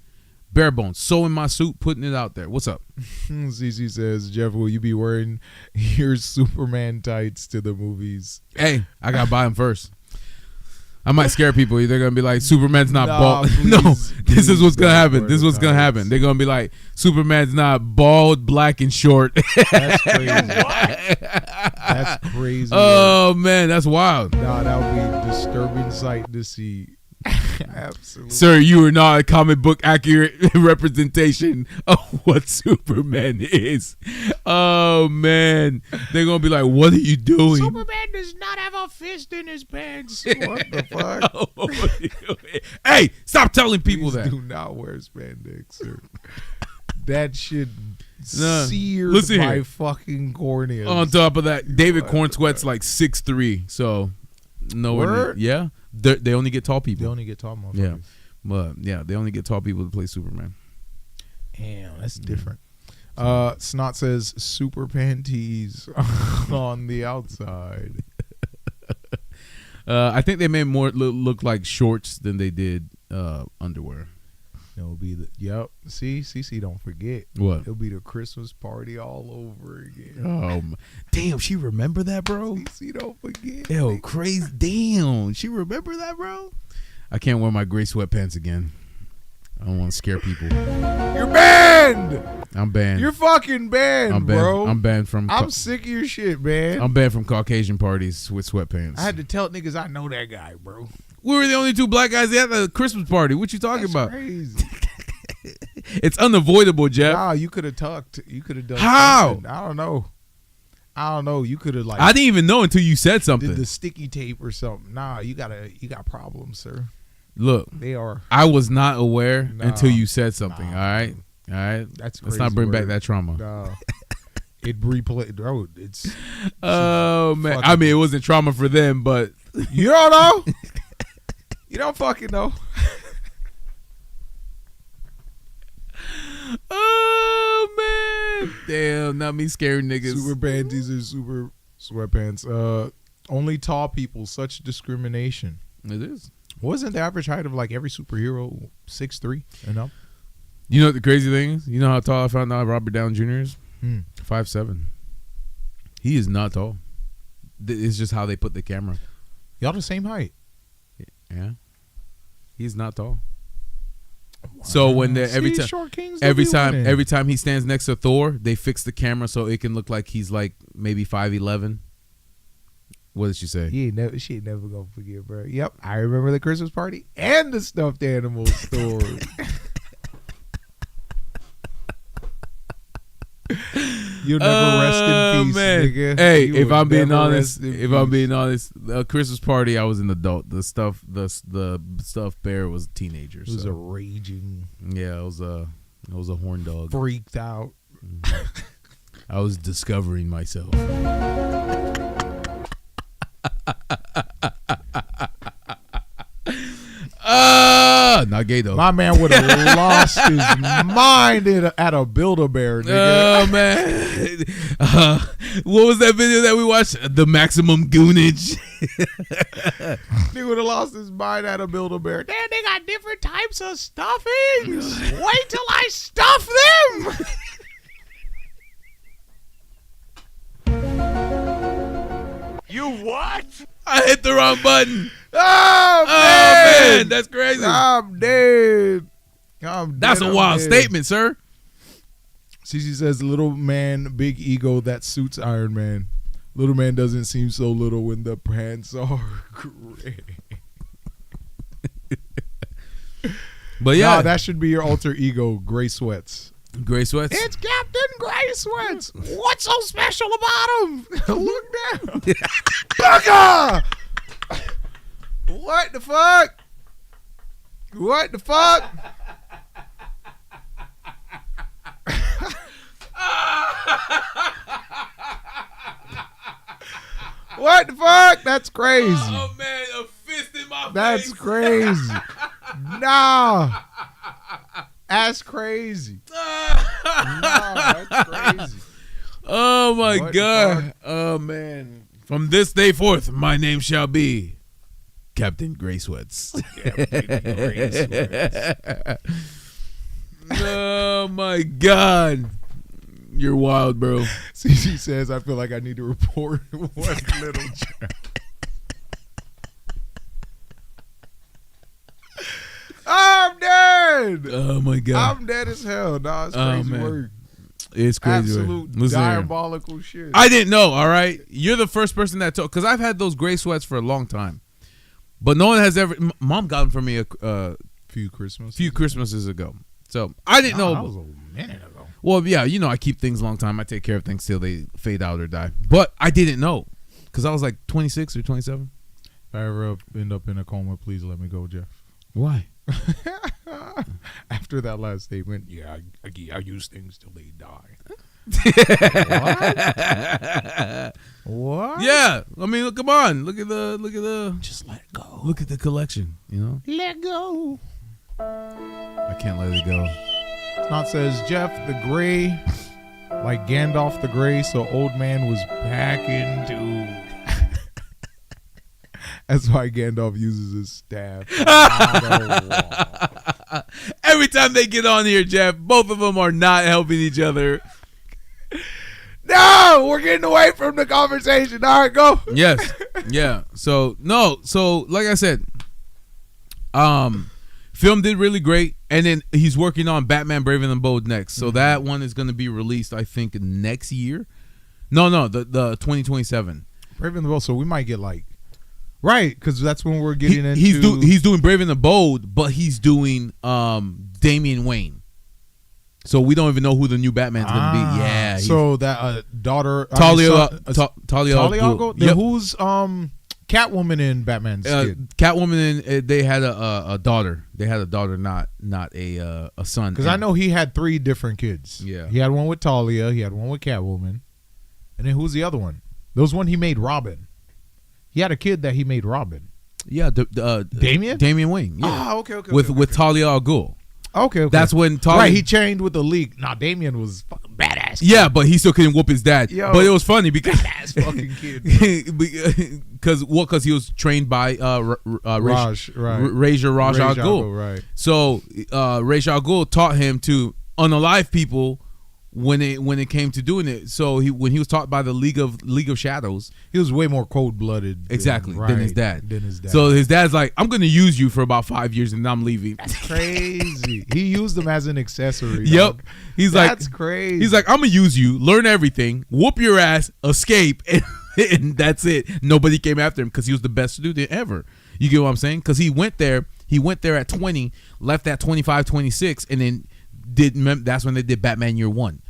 S5: bare bones, sewing my suit, putting it out there. What's up?
S4: CC says, Jeff, will you be wearing your Superman tights to the movies?
S5: Hey, I gotta buy them first. I might scare people. They're gonna be like, Superman's not bald.
S4: Please,
S5: no, this is what's gonna
S4: don't
S5: happen.
S4: wear
S5: This is
S4: the
S5: what's gonna
S4: tights.
S5: happen. They're gonna be like, Superman's not bald, black, and short.
S4: That's crazy. That's crazy.
S5: Oh man, that's wild.
S4: Nah, that would be a disturbing sight to see. Absolutely.
S5: Sir, you are not a comic book accurate representation of what Superman is. Oh man, they're gonna be like, "What are you doing?"
S4: Superman does not have a fist in his pants. What the fuck?
S5: Hey, stop telling people
S4: Please
S5: that.
S4: do not wear spandex, sir. That shit
S5: Nah,
S4: seared
S5: listen
S4: my
S5: here.
S4: fucking corneas.
S5: On top of that, David Cornsweat's like 6'3", so nowhere near.
S4: Word?
S5: Yeah, they only get tall
S4: They
S5: people.
S4: only get tall motherfuckers.
S5: Yeah, but yeah, they only get tall people to play Superman.
S4: Damn, that's different. Snot says super panties on the outside.
S5: I think they made more look like shorts than they did underwear.
S4: It'll be the See, CC don't forget.
S5: What?
S4: It'll be the Christmas party all over again.
S5: Damn, she remember that, bro?
S4: CC don't forget.
S5: Yo, crazy. Damn, she remember that, bro? I can't wear my gray sweatpants again. I don't want to scare people.
S4: You're banned.
S5: I'm banned.
S4: You're fucking banned,
S5: I'm banned.
S4: bro.
S5: I'm banned from.
S4: I'm sick of your shit, man.
S5: I'm banned from Caucasian parties with sweatpants.
S4: I had to tell niggas I know that guy, bro.
S5: We were the only two black guys at the Christmas party. What you talking
S4: That's
S5: about?
S4: crazy.
S5: It's unavoidable, Jeff.
S4: Nah, you could have talked. You could have done
S5: How?
S4: something. I don't know. You could have like
S5: I didn't even know until you said something.
S4: did the sticky tape or something. Nah, you got problems, sir.
S5: Look,
S4: They are.
S5: I was not aware
S4: Nah.
S5: until you said something.
S4: Nah.
S5: All right.
S4: That's
S5: Let's
S4: crazy
S5: not bring back
S4: word.
S5: that trauma.
S4: Nah. It replayed. Bro, it's
S5: Oh man,
S4: fucking-
S5: I mean it wasn't trauma for them, but
S4: you don't know. You don't fucking know.
S5: oh man, damn, not me scaring niggas.
S4: Super panties or super sweatpants. Only tall people. Such discrimination.
S5: It is.
S4: Wasn't the average height of like every superhero 6'3" and up?
S5: You know what the crazy thing is? You know how tall I found out Robert Downey Jr. is? 5'7". He is not tall. It's just how they put the camera.
S4: Y'all the same height.
S5: Yeah, he's not tall. So when they every
S4: See,
S5: time,
S4: short kings
S5: every
S4: don't be
S5: time,
S4: winning.
S5: every time he stands next to Thor, they fix the camera so it can look like he's like maybe 5'11". What did she say?
S4: She ain't never gonna forget, bro. Yep, I remember the Christmas party and the stuffed animal store. You'll never rest in peace, nigga.
S5: Hey,
S4: You
S5: if
S4: will
S5: I'm being
S4: never
S5: honest,
S4: rest in
S5: if I'm
S4: peace.
S5: being honest, the Christmas party I was an adult. The stuffed bear was a teenager.
S4: It was
S5: so.
S4: a raging,
S5: Yeah, it was a horn dog.
S4: freaked out.
S5: I was discovering myself. Not gay though.
S4: My man would have lost his mind at a Build-A-Bear, nigga.
S5: Oh man, what was that video that we watched? The Maximum Goonage.
S4: Nigga would have lost his mind at a Build-A-Bear. Damn, they got different types of stuffings. Wait till I stuff them.
S2: You what?
S5: I hit the wrong button.
S4: Oh,
S5: Man, that's crazy.
S4: I'm dead.
S5: That's a wild
S4: dead.
S5: statement, sir.
S4: Cece says, little man, big ego that suits Iron Man. Little man doesn't seem so little when the pants are gray.
S5: But yeah,
S4: Nah, that should be your alter ego, Greysweats.
S5: Greysweats.
S4: It's Captain Greysweats. What's so special about him? Look down. Bugger! What the fuck? What the fuck? What the fuck? That's crazy.
S5: Oh man, a fist in my
S4: That's
S5: face.
S4: crazy. Nah. That's crazy. Nah, that's crazy.
S5: Oh my
S4: What the
S5: god.
S4: fuck?
S5: Oh man. From this day forth, my name shall be Captain Greysweats.
S4: Greysweats.
S5: Oh my God. You're wild, bro.
S4: CC says, I feel like I need to report one little Jeff. I'm dead.
S5: Oh my God.
S4: I'm dead as hell. Nah, it's
S5: Oh,
S4: crazy
S5: man.
S4: work.
S5: It's crazy.
S4: Absolute
S5: Listen here.
S4: diabolical shit.
S5: I didn't know, all right? You're the first person that told, because I've had those gray sweats for a long time. But no one has ever, Mom got them for me a
S4: few Christmases.
S5: few Christmases ago. So I didn't know.
S4: That was a minute ago.
S5: Well, yeah, you know, I keep things a long time. I take care of things till they fade out or die. But I didn't know because I was like 26 or 27.
S4: If I ever end up in a coma, please let me go, Jeff.
S5: Why?
S4: After that last statement, yeah, I use things till they die. What?
S5: Yeah, I mean, look, come on, look at the.
S4: Just let it go.
S5: Look at the collection. You know,
S4: Let go.
S5: I can't let it go.
S4: Snot says, Jeff the Gray, like Gandalf the Gray, so old man was back into. That's why Gandalf uses his staff.
S5: Every time they get on here, Jeff, both of them are not helping each other.
S4: No, we're getting away from the conversation. All right, go.
S5: Yes, yeah. So like I said, film did really great, and then he's working on Batman: Brave and the Bold next. So that one is going to be released, I think, next year. No, the 2027.
S4: Brave and the Bold. So we might get like. Right, because that's when we're getting into.
S5: He's doing Brave and the Bold, but he's doing Damian Wayne. So we don't even know who the new Batman's going to be. Yeah.
S4: So that daughter
S5: Talia
S4: al Ghul.
S5: Yep.
S4: Who's Catwoman in Batman's kid?
S5: Catwoman and they had a daughter. They had a daughter, not a son.
S4: Because I know he had 3 different kids.
S5: Yeah.
S4: He had one with Talia. He had one with Catwoman. And then who's the other one? There was one he made Robin. He had a kid that he made Robin.
S5: Yeah,
S4: Damian?
S5: Damian Wayne. Yeah.
S4: Ah, okay.
S5: With Talia al Ghul.
S4: Okay.
S5: That's when Talia.
S4: Right, he chained with the League. Nah, Damian was fucking badass.
S5: Yeah, but he still couldn't whoop his dad.
S4: Yo.
S5: But it was funny because
S4: Badass fucking kid.
S5: because he was trained by
S4: Raj, right.
S5: Ra's al Ghul.
S4: Right.
S5: So Ra's al Ghul taught him to unalive people when it came to doing it. So when he was taught by the League of Shadows,
S4: He was way more cold-blooded.
S5: than his dad.
S4: So
S5: So his dad's like, I'm going to use you for about 5 years and then I'm leaving.
S4: that's crazy. He used them as an accessory.
S5: Yep.
S4: Dog.
S5: He's like,
S4: That's crazy.
S5: He's like, I'm gonna use you, learn everything, whoop your ass, escape, and that's it. Nobody came after him because he was the best student ever. You get what I'm saying? Because he went there at 20, left at 25, 26, and then that's when they did Batman Year One.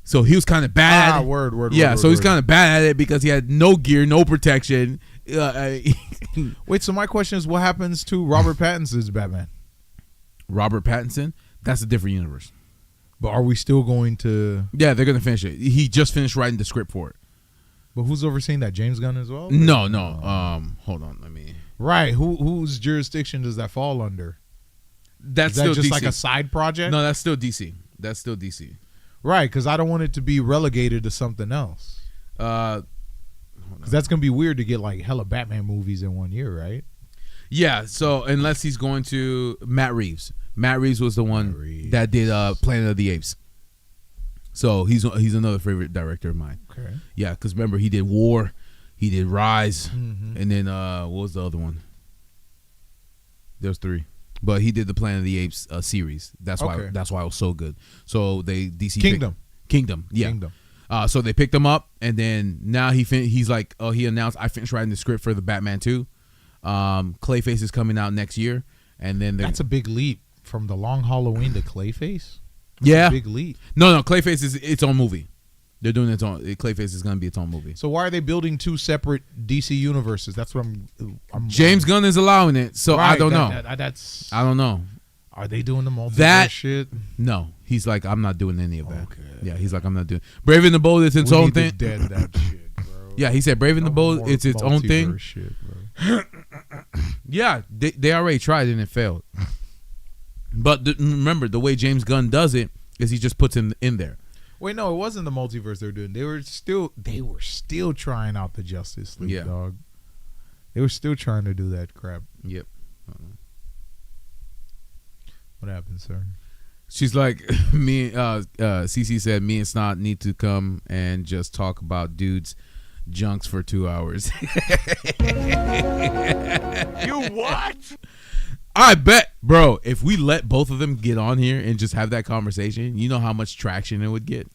S5: So he was kind of bad. At it.
S4: Word.
S5: Yeah,
S4: word,
S5: so he's
S4: word.
S5: kind of bad at it because he had no gear, no protection.
S4: Wait, so my question is, what happens to Robert Pattinson's Batman?
S5: Robert Pattinson, that's a different universe.
S4: But are we still going to?
S5: Yeah, they're gonna finish it. He just finished writing the script for it.
S4: But who's overseeing that? James Gunn as well?
S5: No. Hold on, let me.
S4: Right. Whose jurisdiction does that fall under?
S5: That's
S4: Is that
S5: still
S4: just
S5: DC.
S4: like a side project?
S5: No, that's still DC. That's still DC.
S4: Right, because I don't want it to be relegated to something else. Because that's gonna be weird to get like hella Batman movies in 1 year, right?
S5: Yeah. So unless he's going to Matt Reeves. Matt Reeves was the one that did Planet of the Apes. So he's another favorite director of mine.
S4: Okay.
S5: Yeah, because remember he did War, he did Rise, and then what was the other one? There's 3. But he did the Planet of the Apes series. That's why it was so good. So DC
S4: Kingdom.
S5: Yeah.
S4: Kingdom.
S5: So they picked him up, and then now he's like, he announced, I finished writing the script for the Batman 2. Clayface is coming out next year, and then
S4: That's a big leap from the Long Halloween to Clayface.
S5: Yeah,
S4: big leap.
S5: No, Clayface is its own movie. They're doing its own. Clayface is going to be its own movie.
S4: So why are they building 2 separate DC universes? That's what I'm
S5: James Gunn is allowing it, so
S4: right,
S5: I don't know.
S4: That's
S5: I don't know.
S4: Are they doing the multiverse shit?
S5: No, he's like, I'm not doing any of that.
S4: Okay.
S5: Yeah, he's like, I'm not doing. Brave and the Bold is its
S4: We
S5: own
S4: need to
S5: thing.
S4: dead that shit, bro.
S5: Yeah, he said Brave and the Bold, it's its own thing.
S4: Multiverse shit, bro.
S5: Yeah, they already tried and it failed. But remember, the way James Gunn does it is he just puts him in there.
S4: Wait, no, it wasn't the multiverse they were doing. They were still trying out the Justice League,
S5: Yeah.
S4: dog. They were still trying to do that crap.
S5: Yep.
S4: What happened, sir?
S5: She's like, Cece said, me and Snot need to come and just talk about dudes' junks for 2 hours.
S2: You what?
S5: I bet, bro, if we let both of them get on here and just have that conversation, you know how much traction it would get.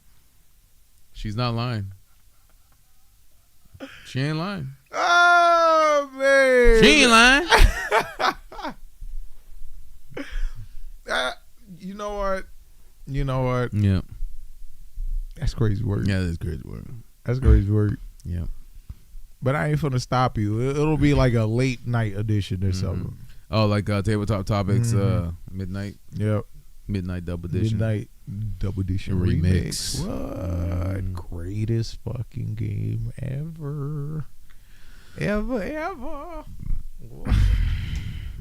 S5: She's not lying. She ain't lying.
S4: Oh, man.
S5: She ain't lying.
S4: You know what? You know what?
S5: Yeah.
S4: That's crazy work.
S5: Yeah, that's crazy work.
S4: That's crazy work.
S5: Yeah.
S4: But I ain't finna stop you. It'll be like a late night edition or something.
S5: Oh, like Tabletop Topics, midnight.
S4: Yep.
S5: Midnight double edition.
S4: Midnight double edition
S5: Remix.
S4: What? Greatest fucking game ever. Ever.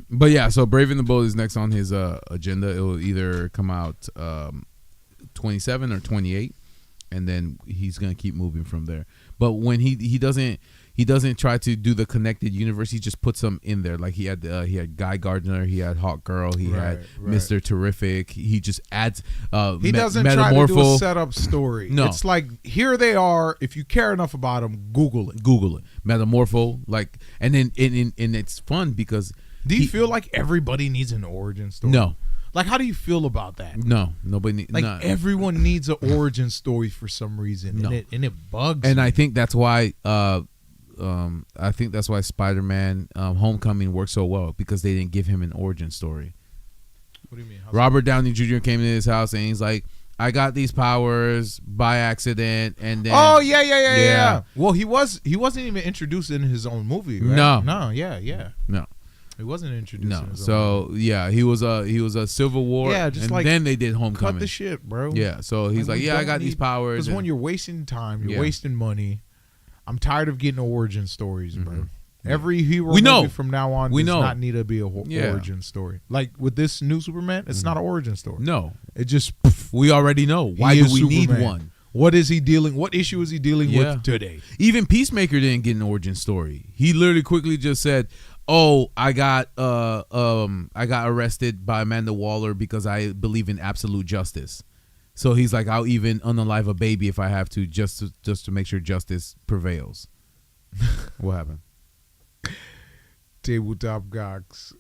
S5: But yeah, so Braving the Bold is next on his agenda. It will either come out 27 or 28, and then he's gonna keep moving from there. But when he doesn't try to do the connected universe, he just puts them in there. Like he had Guy Gardner, he had Hawk Girl, he had Mr. Terrific. He just adds
S4: he doesn't try to do a setup story.
S5: No,
S4: it's like here they are. If you care enough about them, Google it.
S5: Metamorpho, like, and then and it's fun because.
S4: Do you feel like everybody needs an origin story?
S5: No.
S4: Like, how do you feel about that?
S5: No, nobody.
S4: Everyone needs an origin story for some reason,
S5: No.
S4: and it bugs.
S5: And
S4: me.
S5: I think that's why. Spider-Man Homecoming worked so well because they didn't give him an origin story.
S4: What do you mean?
S5: Robert Downey Jr. came into his house and he's like, "I got these powers by accident," and then
S4: yeah. Well, he wasn't even introduced in his own movie. Right? No, he wasn't introduced.
S5: No,
S4: in his
S5: so
S4: own movie.
S5: yeah, he was a Civil War.
S4: Yeah, just
S5: and
S4: like
S5: then they did Homecoming.
S4: Cut the shit, bro.
S5: Yeah, so he's like,
S4: we
S5: "Yeah, I
S4: don't
S5: got these powers."
S4: Because when you're wasting time, you're wasting money. I'm tired of getting origin stories, bro. Every hero movie from now on does not need to be a origin story. Like with this new Superman, it's not an origin story.
S5: No,
S4: it just
S5: we already know. Why do we need one?
S4: What is he dealing? What issue is he dealing with today?
S5: Even Peacemaker didn't get an origin story. He literally quickly just said, "Oh, I got arrested by Amanda Waller because I believe in absolute justice." So he's like, "I'll even unalive a baby if I have to, just to make sure justice prevails." What happened?
S4: Tabletop Gox.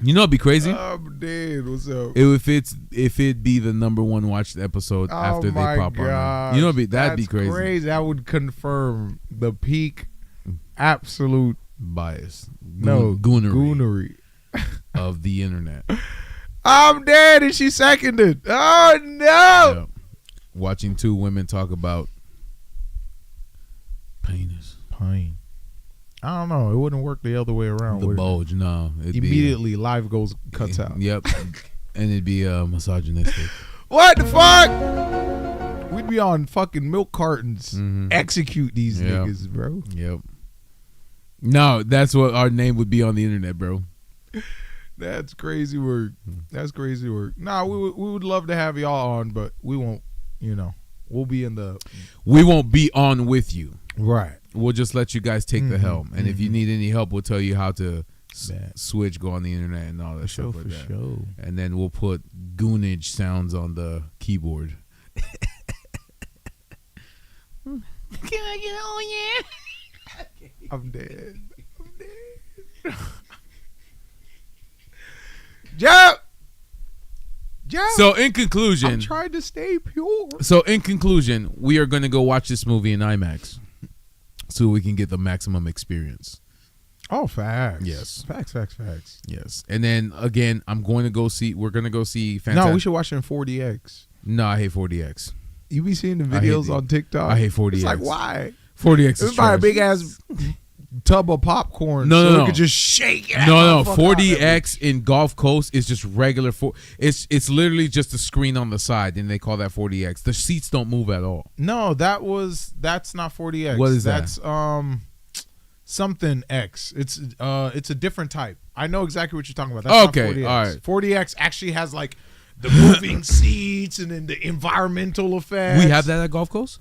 S5: You know, it'd be crazy.
S4: I'm dead. What's up?
S5: If it'd be the number one watched episode after they pop on. You know, that'd be crazy.
S4: That would confirm the peak absolute
S5: bias.
S4: Goonery
S5: of the internet.
S4: I'm dead, and she seconded. Oh no!
S5: Yeah. Watching two women talk about penis.
S4: Pain. I don't know. It wouldn't work the other way around.
S5: The bulge, no.
S4: Immediately, live goes cuts out.
S5: Yep, and it'd be misogynistic.
S4: What the fuck? We'd be on fucking milk cartons. Execute these niggas, bro.
S5: Yep. No, that's what our name would be on the internet, bro.
S4: That's crazy work. That's crazy work. Nah, we would love to have y'all on, but we won't. You know, we'll be in the.
S5: We won't be on with you.
S4: Right.
S5: We'll just let you guys take the helm, and if you need any help, we'll tell you how to switch, go on the internet, and all that stuff like that.
S4: Sure.
S5: And then we'll put goonage sounds on the keyboard. Can I get on? Yeah.
S4: I'm dead. Jeff.
S5: So in conclusion,
S4: I'm trying to stay pure.
S5: So in conclusion, we are going to go watch this movie in IMAX, so we can get the maximum experience.
S4: Oh, facts.
S5: Yes.
S4: Facts.
S5: Yes. And then again, we're going to go see
S4: No, we should watch it in 4DX.
S5: No, I hate 4DX.
S4: You be seeing the videos on TikTok?
S5: I hate 4DX.
S4: It's like, why?
S5: 4DX is
S4: buy a big ass tub of popcorn
S5: no.
S4: it could just shake it.
S5: No. 4DX in Gulf Coast is just regular. It's literally just a screen on the side, and they call that 4DX. The seats don't move at all.
S4: No, that's not 4DX.
S5: What is that?
S4: That's something X. It's a different type. I know exactly what you're talking about. That's not 4DX.
S5: All right.
S4: 4DX actually has like the moving seats and then the environmental effects.
S5: We have that at Gulf Coast?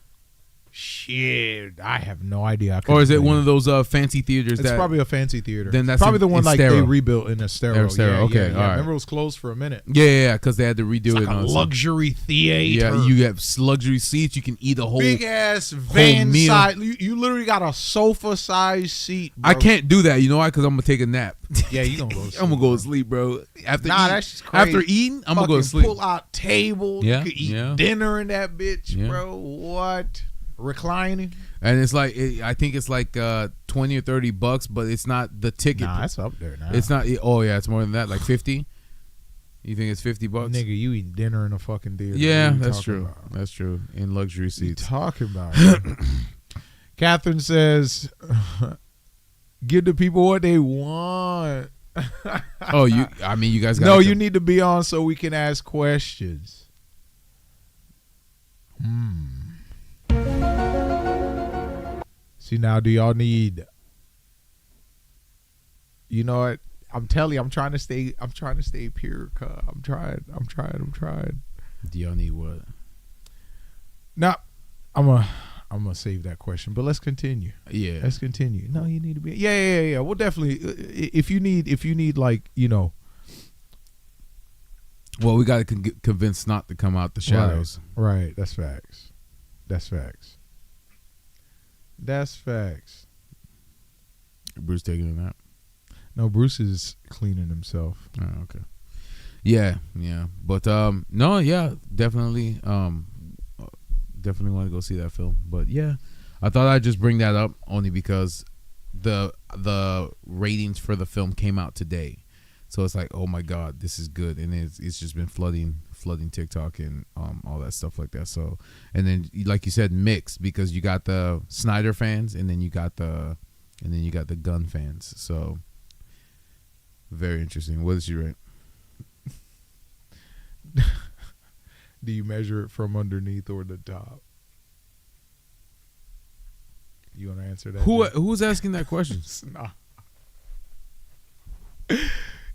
S4: Shit, I have no idea.
S5: Or is it one of those fancy theaters?
S4: It's probably a fancy theater.
S5: Then that's
S4: probably the one like they
S5: Estero.
S4: rebuilt in Estero.
S5: Estero, okay, all right.
S4: Remember it was closed for a minute.
S5: Yeah, because they had to redo
S4: It's
S5: it.
S4: like a
S5: and all that
S4: luxury theater.
S5: stuff. Yeah, you have luxury seats. You can eat a whole
S4: big ass van
S5: meal.
S4: size. You literally got a sofa size seat. Bro.
S5: I can't do that. You know why? Because I'm gonna take a nap.
S4: Yeah, you gonna go to sleep.
S5: I'm gonna go to sleep, bro. After
S4: that's just crazy.
S5: After eating, I'm gonna go to sleep.
S4: Pull out table.
S5: Yeah,
S4: You could eat
S5: yeah.
S4: dinner in that bitch,
S5: Yeah.
S4: bro. What? Reclining?
S5: And it's like I think it's like $20 or $30, but it's not the ticket.
S4: Nah, it's up there now.
S5: It's not. Oh yeah, it's more than that. Like 50. You think it's $50?
S4: Nigga, you eating dinner in a fucking theater.
S5: Yeah,
S4: What you
S5: that's
S4: talking
S5: true.
S4: about?
S5: That's true. In luxury
S4: What you
S5: seats.
S4: talking about? Catherine says, give the people what they want.
S5: Oh, I mean, you guys got.
S4: No, you need to be on so we can ask questions. See, now do y'all need, you know what? I'm telling you, I'm trying to stay pure. I'm trying.
S5: Do y'all need what?
S4: Now, I'm gonna save that question, but let's continue.
S5: Yeah.
S4: Let's continue. No, you need to be. Yeah. Well, definitely. If you need like, you know.
S5: Well, we got to convince Snot to come out the shadows.
S4: Right. That's facts.
S5: Bruce taking a nap.
S4: No, Bruce is cleaning himself.
S5: Oh, okay. Yeah. But no, yeah, definitely definitely want to go see that film. But yeah, I thought I'd just bring that up only because the ratings for the film came out today. So it's like, oh my God, this is good, and it's just been flooding TikTok and all that stuff like that. So, and then like you said, mixed, because you got the Snyder fans, and then you got the Gunn fans. So very interesting. What did you rate?
S4: Do you measure it from underneath or the top? You want to answer that?
S5: Who's asking that question?
S4: Nah.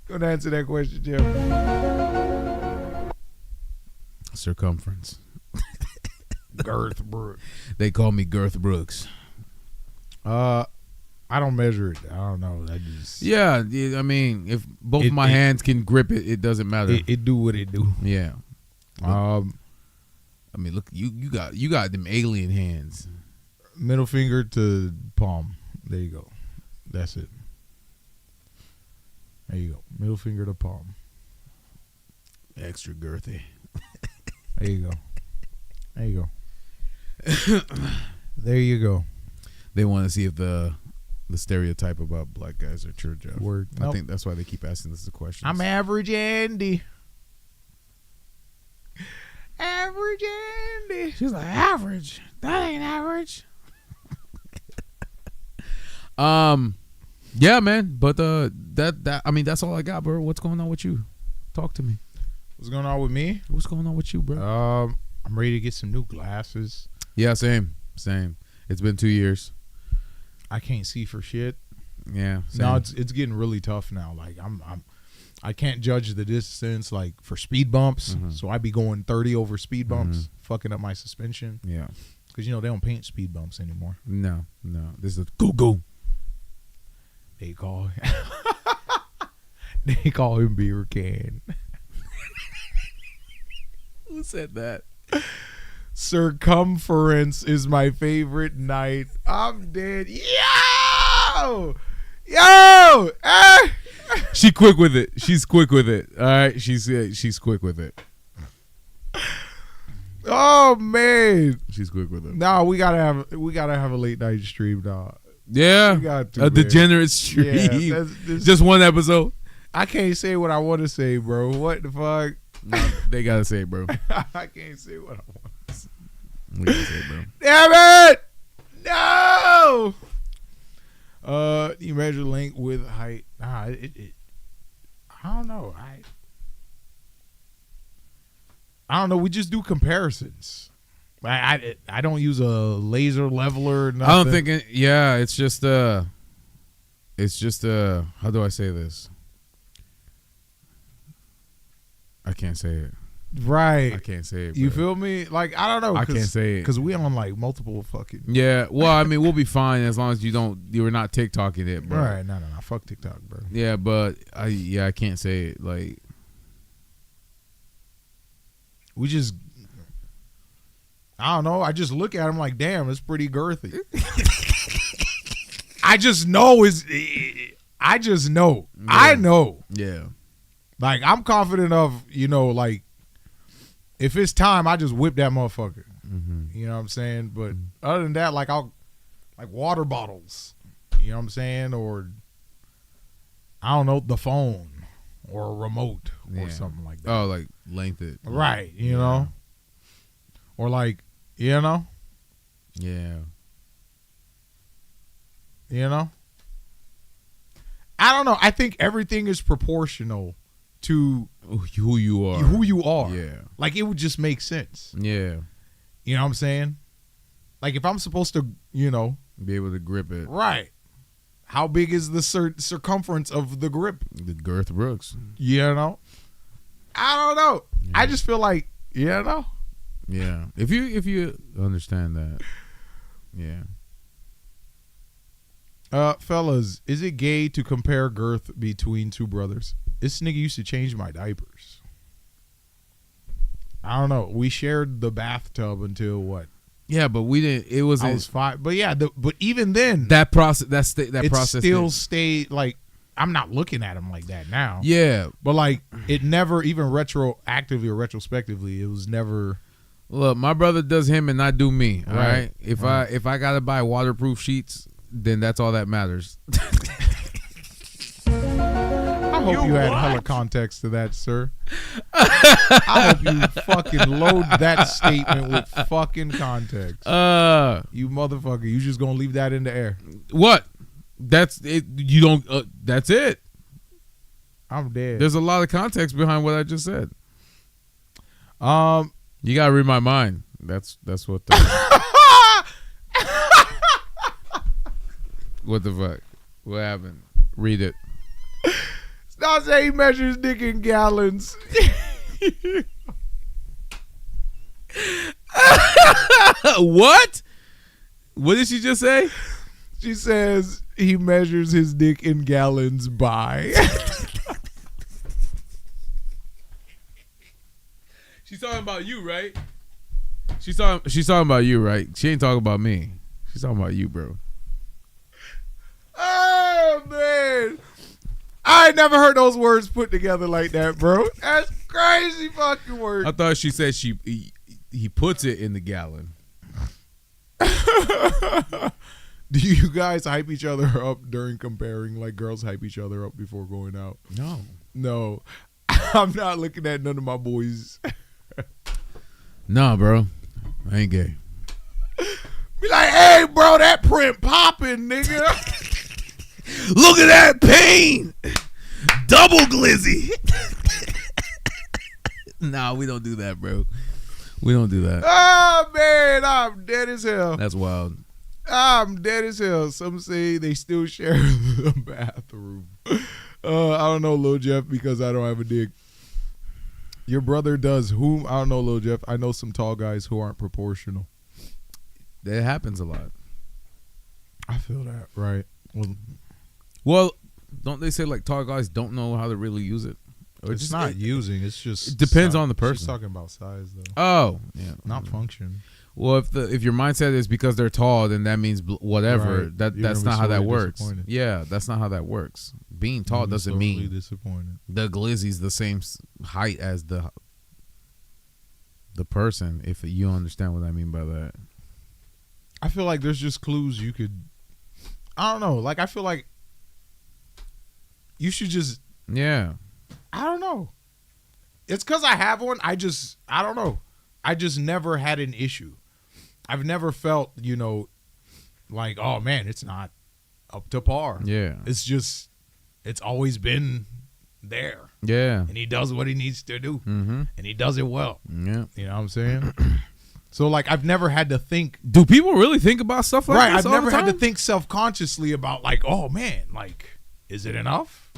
S4: Gonna answer that question, Jim.
S5: Circumference.
S4: Girth Brooks.
S5: They call me Girth Brooks.
S4: I don't measure it. I don't know. I just
S5: Yeah, I mean, if both my hands can grip it, it doesn't matter.
S4: It do what it do.
S5: Yeah.
S4: I
S5: mean, look, you got them alien hands.
S4: Middle finger to palm. There you go. That's it. There you go. Middle finger to palm.
S5: Extra girthy.
S4: There you go. There you go.
S5: They want to see if the stereotype about black guys are true, Jeff.
S4: Word.
S5: I
S4: Nope.
S5: think that's why they keep asking us the questions.
S4: I'm average Andy. Average Andy.
S5: She's like, average? That ain't average. Yeah, man. But that I mean, that's all I got, bro. What's going on with you? Talk to me.
S4: What's going on with me?
S5: What's going on with you, bro?
S4: I'm ready to get some new glasses.
S5: Yeah, same. It's been 2 years.
S4: I can't see for shit.
S5: Yeah. Same.
S4: No, it's getting really tough now. Like I can't judge the distance like for speed bumps.
S5: Mm-hmm.
S4: So I be going 30 over speed bumps, fucking up my suspension.
S5: Yeah.
S4: Because they don't paint speed bumps anymore.
S5: No. This is a go.
S4: They call him beer can.
S5: Who said that?
S4: Circumference is my favorite night. I'm dead. Yo!
S5: She's quick with it. All right. She's quick with it.
S4: Oh man.
S5: She's quick with it.
S4: No, we gotta have a late night stream, dog.
S5: Yeah.
S4: We got to,
S5: A
S4: man.
S5: degenerate stream.
S4: Yeah, this-
S5: Just one episode.
S4: I can't say what I want to say, bro. What the fuck?
S5: No, they gotta say it, bro.
S4: I can't say what I want to say.
S5: We gotta say it, bro.
S4: Damn it! No! You measure length with height. Nah, I don't know. I don't know. We just do comparisons. I don't use a laser leveler. Or nothing.
S5: I don't think. It's just. How do I say this? I can't say it.
S4: Right.
S5: I can't say it.
S4: You
S5: bro.
S4: feel me? Like, I don't know.
S5: I can't say it.
S4: Because we on like multiple fucking.
S5: Yeah. Well, I mean, we'll be fine as long as you're not TikToking it, bro.
S4: Right. No. Fuck TikTok, bro.
S5: Yeah, but I can't say it. Like,
S4: We just. I don't know. I just look at him like, damn, it's pretty girthy. I just know I just know.
S5: Yeah.
S4: I know.
S5: yeah.
S4: Like, I'm confident of, like, if it's time, I just whip that motherfucker.
S5: Mm-hmm.
S4: You know what I'm saying? But other than that, like, I'll, like, water bottles. You know what I'm saying? Or, I don't know, the phone or a remote or something like that.
S5: Oh, like length it.
S4: Right. You know? Or, like,
S5: Yeah.
S4: I don't know. I think everything is proportional to
S5: Who you are.
S4: who you are.
S5: Yeah.
S4: Like, it would just make sense.
S5: Yeah.
S4: You know what I'm saying? Like, if I'm supposed to,
S5: Be able to grip it.
S4: right. How big is the circumference of the grip?
S5: The Girth Brooks.
S4: I don't know.
S5: Yeah.
S4: I just feel like,
S5: Yeah. If you understand that. Yeah.
S4: Fellas, is it gay to compare girth between two brothers? This nigga used to change my diapers. I don't know. We shared the bathtub until what?
S5: Yeah, but we didn't. It
S4: I was
S5: was
S4: 5. But yeah, but even then,
S5: that process. That
S4: it
S5: process
S4: still
S5: didn't-
S4: stayed like, I'm not looking at him like that now.
S5: Yeah.
S4: But like, it never, even retroactively or retrospectively, it was never.
S5: Look, my brother does him and I do me. All
S4: Right.
S5: right. If I gotta buy waterproof sheets, then that's all that matters.
S4: I hope you had hella context to that, sir. I hope you fucking load that statement with fucking context. You motherfucker. You just gonna leave that in the air.
S5: What? That's it. You don't. That's it.
S4: I'm dead.
S5: There's a lot of context behind what I just said.
S4: Um,
S5: You gotta read my mind. That's what. The, what the fuck? What happened? Read it.
S4: Not say he measures dick in gallons.
S5: What? What did she just say?
S4: She says he measures his dick in gallons by.
S5: She's talking about you, right? She's talking about you, right? She ain't talking about me. She's talking about you, bro.
S4: Oh man, I ain't never heard those words put together like that, bro. That's crazy fucking word.
S5: I thought she said he puts it in the gallon.
S4: Do you guys hype each other up during comparing? Like, girls hype each other up before going out? No. I'm not looking at none of my boys.
S5: Nah, bro. I ain't gay.
S4: Be like, hey, bro, that print popping, nigga.
S5: Look at that pain. Double glizzy. Nah, we don't do that, bro. We don't do that.
S4: Oh, man, I'm dead as hell.
S5: That's wild.
S4: I'm dead as hell. Some say they still share the bathroom. I don't know, Lil Jeff, because I don't have a dick. Your brother does whom? I don't know, Lil Jeff. I know some tall guys who aren't proportional.
S5: That happens a lot.
S4: I feel that, right?
S5: Well, don't they say like tall guys don't know how to really use it? Or
S4: It's not using. It's just.
S5: It depends on the person.
S4: She's talking about size, though.
S5: Oh, yeah.
S4: Not function.
S5: Well, if your mindset is because they're tall, then that means whatever.
S4: Right.
S5: That's
S4: You're
S5: not how that
S4: sorely
S5: works.
S4: disappointed.
S5: Yeah, that's not how that works. Being tall doesn't
S4: Sorely
S5: mean
S4: disappointed.
S5: the glizzy's the same height as the person. If you understand what I mean by that.
S4: I feel like there's just clues you could. I don't know. Like, I feel like you should just.
S5: Yeah.
S4: I don't know. It's because I have one. I don't know. I just never had an issue. I've never felt, like, oh man, it's not up to par.
S5: Yeah.
S4: It's always been there.
S5: Yeah.
S4: And he does what he needs to do.
S5: Mm-hmm.
S4: And he does it well.
S5: Yeah.
S4: You know what I'm saying? So, like, I've never had to think.
S5: Do people really think about stuff like
S4: Right.
S5: this?
S4: I've
S5: all
S4: never
S5: the
S4: had to
S5: time?
S4: think self-consciously about, like, oh man, like, is it enough?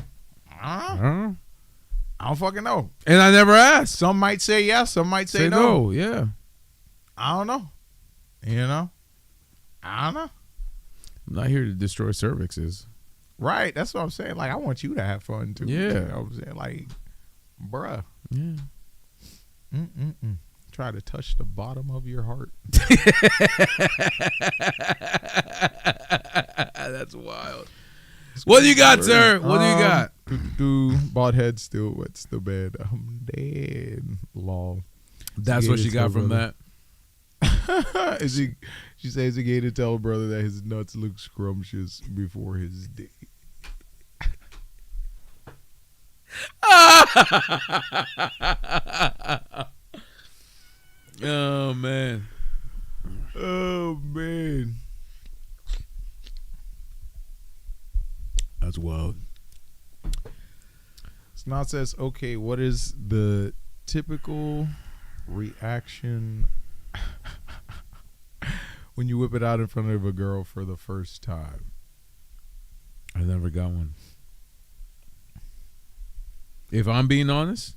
S4: I I don't fucking know.
S5: And I never asked.
S4: Some might say yes, some might say
S5: no. Yeah.
S4: I don't know. You know? I don't know.
S5: I'm not here to destroy cervixes.
S4: Right. That's what I'm saying. Like, I want you to have fun, too.
S5: Yeah.
S4: You know what I'm saying? Like, bruh.
S5: Yeah.
S4: Try to touch the bottom of your heart.
S5: That's wild. What do you got, sir? What do you got?
S4: Bald head still wets the bed. I'm dead. Lol.
S5: That's what she got from that.
S4: She says it's gay to tell a brother that his nuts look scrumptious before his day.
S5: Oh man.
S4: Oh man.
S5: That's wild.
S4: Snot says, okay, what is the typical reaction when you whip it out in front of a girl for the first time?
S5: I never got one. If I'm being honest,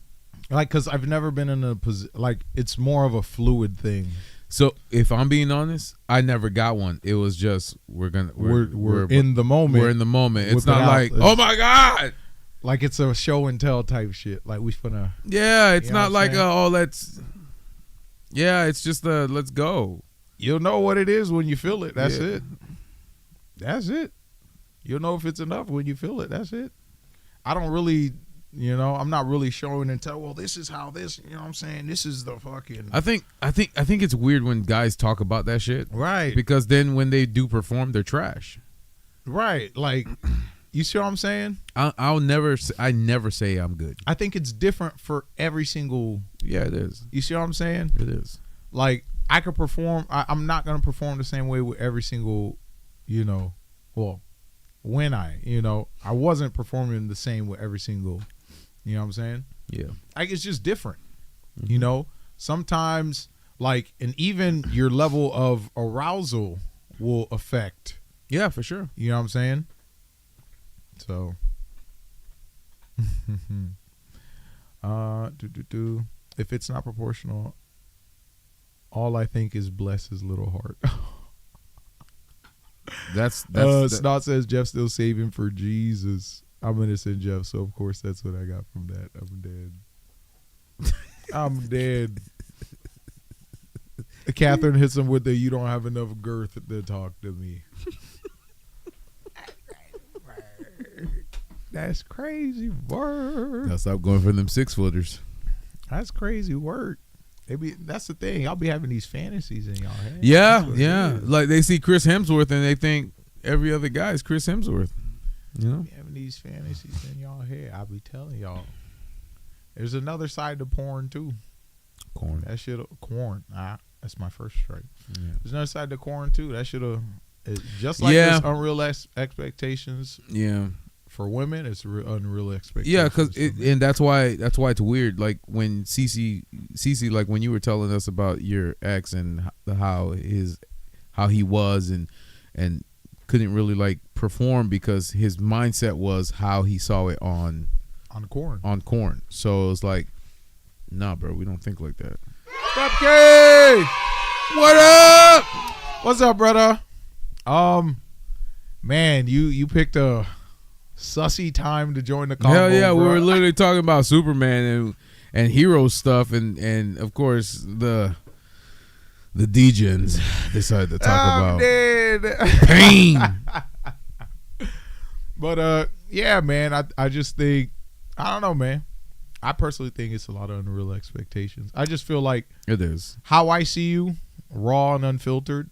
S4: like, because I've never been in a position, like, it's more of a fluid thing.
S5: so if I'm being honest, I never got one. It was just we're
S4: in the moment.
S5: We're in the moment. It's
S4: Whip it
S5: not
S4: out.
S5: like, oh my god.
S4: Like, it's a show and tell type shit. Like, we finna.
S5: Yeah, it's
S4: You know
S5: not
S4: what I'm
S5: like
S4: saying?
S5: oh let's. Yeah, it's just let's go.
S4: You'll know what it is when you feel it. That's
S5: Yeah.
S4: it. That's it. You'll know if it's enough when you feel it. That's it. I don't really, I'm not really showing and tell, well, this is how this, you know what I'm saying? This is the fucking.
S5: I think it's weird when guys talk about that shit.
S4: Right.
S5: Because then when they do perform, they're trash.
S4: Right. Like, you see what I'm saying?
S5: I never say I'm good.
S4: I think it's different for every single.
S5: Yeah, it is.
S4: You see what I'm saying?
S5: It is.
S4: Like, I could perform. I'm not going to perform the same way with every single, well, when I wasn't performing the same with every single, you know what I'm saying?
S5: Yeah.
S4: Like, it's just different, Sometimes, like, and even your level of arousal will affect,
S5: Yeah, for sure.
S4: you know what I'm saying? So, if it's not proportional, all I think is bless his little heart.
S5: That's
S4: Snot says Jeff still saving for Jesus. I'm innocent, Jeff, so of course that's what I got from that. I'm dead. I'm dead. Catherine hits him with the "you don't have enough girth to talk to me." That's crazy word.
S5: Gotta stop going for them 6-footers.
S4: That's crazy word. That's the thing. Y'all be having these fantasies in y'all head.
S5: Yeah,
S4: That's what it
S5: yeah.
S4: is.
S5: Like they see Chris Hemsworth and they think every other guy is Chris Hemsworth. You know?
S4: Be having these fantasies in y'all head. I'll be telling y'all. There's another side to porn too.
S5: Corn.
S4: That shit, corn. That's my first strike.
S5: Yeah.
S4: There's another side to corn too. That should have, just like
S5: Yeah.
S4: there's unrealistic expectations
S5: Yeah.
S4: for women. It's unreal expectations.
S5: Yeah, because
S4: for men.
S5: and that's why it's weird. Like when Cece, like when you were telling us about your ex and how he was and couldn't really like perform because his mindset was how he saw it on corn. So it was like, nah, bro, we don't think like that.
S4: Cupcake!
S5: What up?
S4: What's up, brother? Man, you picked a sussy time to join the combo.
S5: Hell yeah, we
S4: bro.
S5: were literally talking about Superman and hero stuff and of course the degens decided to talk about
S4: dead.
S5: pain.
S4: But yeah, man, I just think, I don't know, man. I personally think it's a lot of unreal expectations. I just feel like
S5: It is.
S4: how I see you, raw and unfiltered,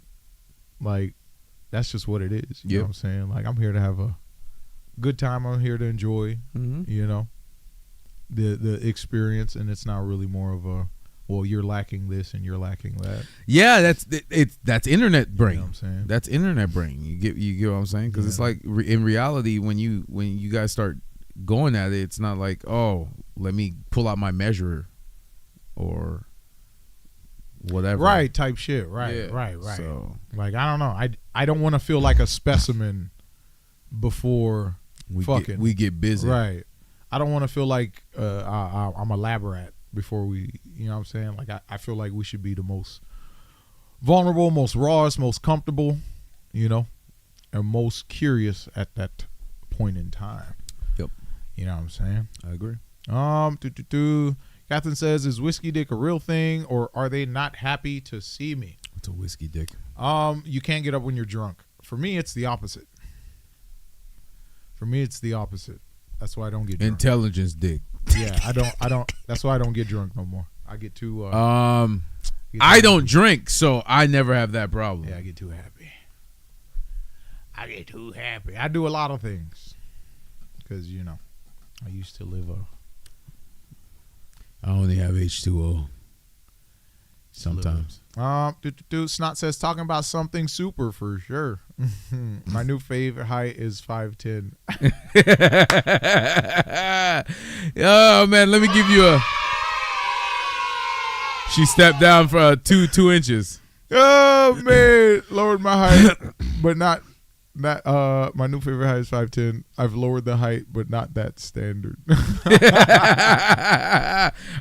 S4: like, that's just what it is. You know what I'm saying? Like, I'm here to have a good time. I'm here to enjoy, the experience, and it's not really more of a, well, you're lacking this and you're lacking that.
S5: Yeah, that's internet brain.
S4: You know what I'm saying?
S5: That's internet brain. You get what I'm saying? Because it's like in reality, when you guys start going at it, it's not like, oh, let me pull out my measurer or whatever.
S4: Right, type shit. Right,
S5: Yeah.
S4: right.
S5: So
S4: Like, I don't know. I don't want to feel like a specimen before
S5: we
S4: fucking.
S5: get busy.
S4: Right. I don't want to feel like I'm a lab rat before we, you know what I'm saying? Like I feel like we should be the most vulnerable, most rawest, most comfortable, you know, and most curious at that point in time.
S5: Yep.
S4: You know what I'm saying?
S5: I agree.
S4: Catherine says, is whiskey dick a real thing, or are they not happy to see me?
S5: It's a whiskey dick.
S4: You can't get up when you're drunk. For me, it's the opposite. That's why I don't get drunk.
S5: Intelligence dick.
S4: Yeah, I don't. That's why I don't get drunk no more. I get too.
S5: I don't drink, so I never have that problem.
S4: Yeah, I get too happy. I do a lot of things because I used to live
S5: I only have H2O. Sometimes.
S4: Snot says talking about something super for sure. My new favorite height is 5'10".
S5: Oh man, let me give you a. She stepped down for 2 inches.
S4: Oh man, lowered my height, but not my new favorite height is 5'10". I've lowered the height, but not that standard.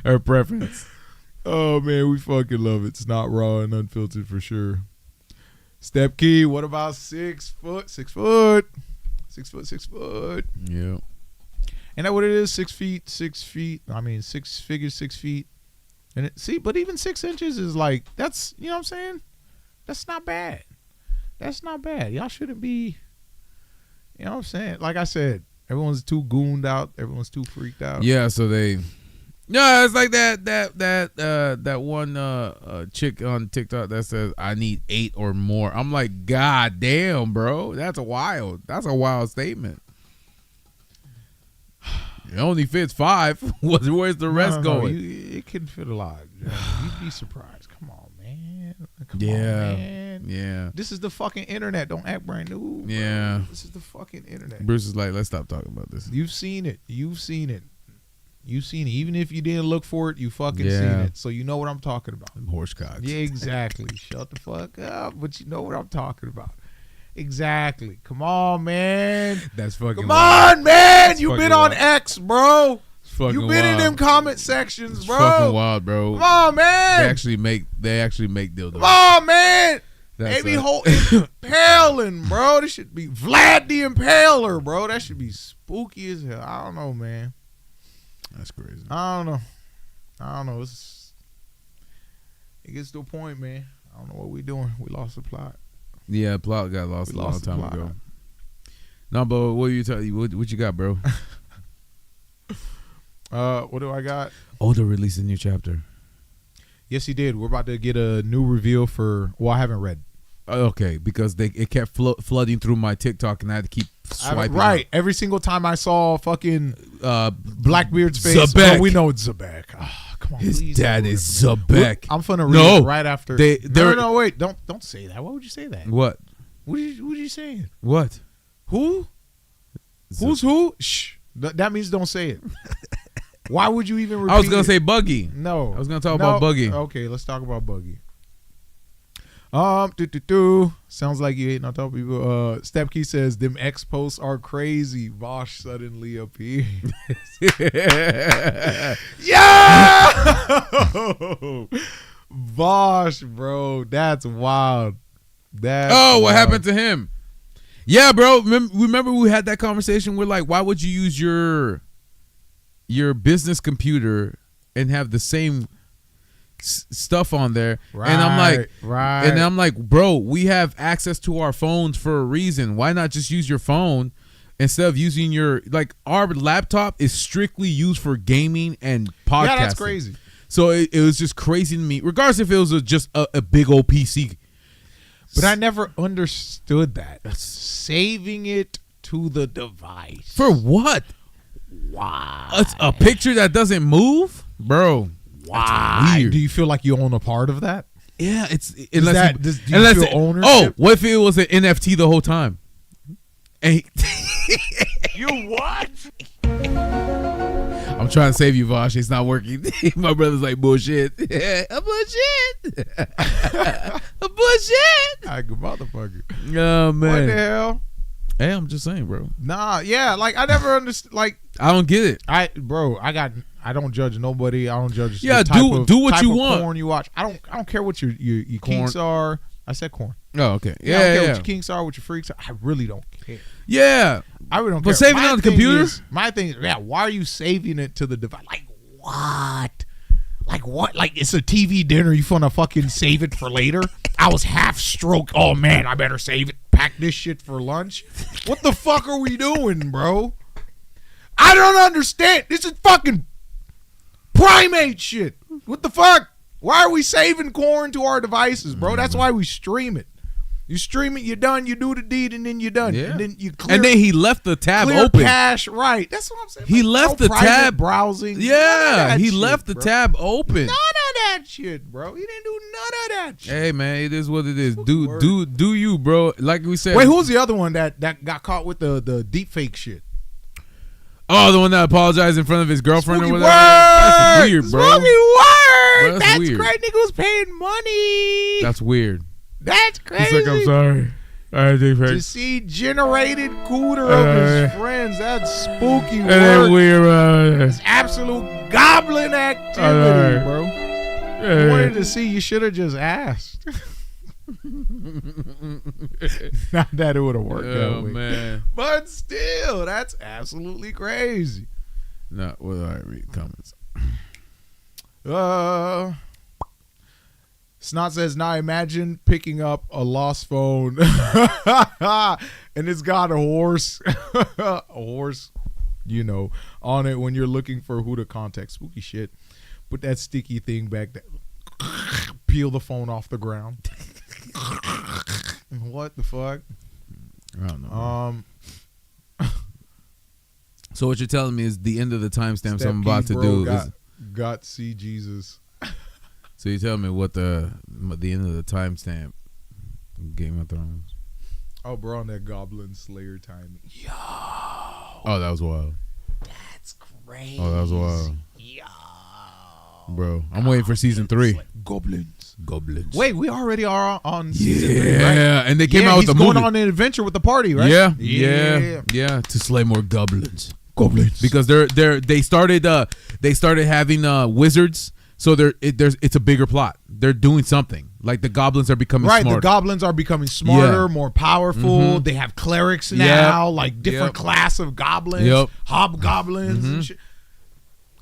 S5: Her preference.
S4: Oh man, we fucking love it. It's not raw and unfiltered for sure. Step Key, what about 6 foot? 6 foot. 6 foot, 6 foot.
S5: Yeah.
S4: Ain't that what it is? 6 feet, 6 feet. I mean, 6 figures, 6 feet. And but even 6 inches is like, that's, you know what I'm saying? That's not bad. That's not bad. Y'all shouldn't be, you know what I'm saying? Like I said, everyone's too gooned out. Everyone's too freaked out.
S5: Yeah, so they. No, it's like that one chick on TikTok that says I need 8 or more. I'm like, God damn, bro, that's a wild statement. It only fits 5. Where's the rest going?
S4: It can fit a lot. You'd be surprised. Come on, man. Come on,
S5: Yeah.
S4: man.
S5: Yeah.
S4: This is the fucking internet. Don't act brand new. Bro.
S5: Yeah.
S4: This is the fucking internet.
S5: Bruce is like, let's stop talking about this.
S4: You've seen it. Even if you didn't look for it, you fucking
S5: Yeah.
S4: seen it. So you know what I'm talking about.
S5: Horse cocks.
S4: Yeah, exactly. Shut the fuck up. But you know what I'm talking about. Exactly. Come on, man.
S5: That's fucking
S4: Come
S5: wild.
S4: on, man.
S5: That's
S4: You've
S5: fucking
S4: been on
S5: wild.
S4: X, bro.
S5: Fucking
S4: You've been in
S5: wild.
S4: them comment sections,
S5: It's
S4: bro.
S5: fucking wild, bro.
S4: Come on, man.
S5: They actually make dildos.
S4: Come on, man.
S5: That's
S4: They be
S5: a-
S4: impaling, bro. This should be Vlad the Impaler, bro. That should be spooky as hell. I don't know, man.
S5: That's crazy.
S4: I don't know. It gets to a point, man. I don't know what we doing. We lost the plot.
S5: Yeah, plot got lost
S4: We
S5: a long
S4: lost the
S5: time
S4: plot.
S5: ago. No, but what you tell you? What you got, bro?
S4: What do I got?
S5: Oh, they're releasing a new chapter.
S4: Yes, he did. We're about to get a new reveal for. Well, I haven't read.
S5: Okay, because it kept flooding through my TikTok, and I had to keep swiping.
S4: Right. Every single time I saw fucking Blackbeard's face,
S5: Zabek.
S4: oh, we know it's Zabek. Oh, come on,
S5: His
S4: please
S5: dad
S4: don't
S5: is
S4: ruin it.
S5: Zabek.
S4: I'm finna read
S5: No.
S4: it right after. No, wait. Don't say that. Why would you say that?
S5: What?
S4: What are you saying?
S5: What?
S4: Who? Who's who? Shh. That means don't say it. Why would you even repeat
S5: I was gonna
S4: it?
S5: say Buggy.
S4: No.
S5: I was gonna talk about Buggy.
S4: Okay, let's talk about Buggy. Sounds like you hating on top of people. Stepkey says them X posts are crazy. Vaushs suddenly appeared. Yeah! Vaushs, bro. That's wild.
S5: What happened to him? Yeah, bro. Remember we had that conversation? We're like, why would you use your business computer and have the same stuff on there?
S4: Right,
S5: and I'm like,
S4: right.
S5: And I'm like, bro, we have access to our phones for a reason. Why not just use your phone instead of using our laptop is strictly used for gaming and podcasting.
S4: Yeah, that's crazy.
S5: So it was just crazy to me, regardless if it was just a big old PC.
S4: But I never understood that. Saving it to the device.
S5: For what?
S4: Why?
S5: It's a picture that doesn't move, bro.
S4: Why?
S5: Weird.
S4: Do you feel like you own a part of that?
S5: Yeah, it's
S4: do you feel ownership?
S5: Oh, what if it was an NFT the whole time? And
S2: You what?
S5: I'm trying to save you, Vaushs. It's not working. My brother's like, bullshit. A bullshit. A bullshit.
S4: Like a motherfucker.
S5: Oh, man.
S4: What the hell?
S5: Hey, I'm just saying, bro.
S4: Nah, yeah, like I never understood. Like
S5: I don't get it.
S4: I don't judge nobody. I don't judge.
S5: Yeah,
S4: the type
S5: do what
S4: type
S5: you
S4: of
S5: want.
S4: Corn you watch. I don't care what your kinks are. I said corn.
S5: Oh, okay.
S4: I don't care
S5: Yeah.
S4: what your kinks are, what your freaks are. I really don't care.
S5: Yeah.
S4: I really don't
S5: But
S4: care.
S5: saving it on the computer?
S4: My thing is, why are you saving it to the device? Like what? Like what? Like it's a TV dinner. You want to fucking save it for later? I was half stroke. Oh man, I better save it. Pack this shit for lunch. What the fuck are we doing, bro? I don't understand. This is fucking primate shit. What the fuck? Why are we saving corn to our devices, bro? That's why we stream it. You stream it, you're done, you do the deed, and then you're done.
S5: Yeah.
S4: And then you clear,
S5: And then he left the tab
S4: clear
S5: open.
S4: cache, right. That's what I'm saying.
S5: He
S4: Like,
S5: left
S4: no
S5: the
S4: private
S5: tab
S4: browsing.
S5: Yeah,
S4: None of that
S5: he
S4: shit,
S5: left the
S4: bro.
S5: tab open.
S4: None of that shit, bro. He didn't do none of that shit.
S5: Hey man, it is what it is.
S4: Word.
S5: Do you, bro? Like we said.
S4: Wait, who's the other one that got caught with the deep fake shit?
S5: Oh, the one that apologized in front of his girlfriend or
S4: Spooky
S5: whatever. That's weird, bro.
S4: Spooky word.
S5: Bro,
S4: that's
S5: weird.
S4: great. Nigga was paying money.
S5: That's weird.
S4: That's crazy.
S5: sorry. I think
S4: To see generated cooter of his friends. That's spooky work.
S5: weird.
S4: It's absolute goblin activity, bro. You wanted to see, you should have just asked. Not that it would have worked
S5: Oh
S4: that way.
S5: man.
S4: But still, that's absolutely crazy.
S5: No, well, all right, read comments.
S4: Snot says, now imagine picking up a lost phone and it's got a horse, on it when you're looking for who to contact. Spooky shit. Put that sticky thing back there. Peel the phone off the ground. What the fuck?
S5: I don't know. So what you're telling me is the end of the timestamp I'm about to do is.
S4: Got see Jesus.
S5: So you tell me what the end of the timestamp Game of Thrones.
S4: Oh, bro, on that Goblin Slayer timing. Yo.
S5: Oh, that was wild.
S4: That's crazy.
S5: Oh, that was wild.
S4: Yo.
S5: Bro, I'm waiting for season 3.
S4: Goblins.
S5: Wait,
S4: we already are on season 3, right?
S5: Yeah, and they came out with
S4: he's
S5: the movie.
S4: going on an adventure with the party, right?
S5: Yeah, to slay more goblins. Because they started having wizards, so it's a bigger plot. They're doing something. Like the goblins are becoming
S4: right.
S5: smarter.
S4: The goblins are becoming smarter,
S5: Yeah.
S4: more powerful.
S5: Mhm.
S4: They have clerics now,
S5: Yep.
S4: like different
S5: Yep.
S4: class of goblins,
S5: Yep.
S4: hobgoblins,
S5: Mhm.
S4: and shit.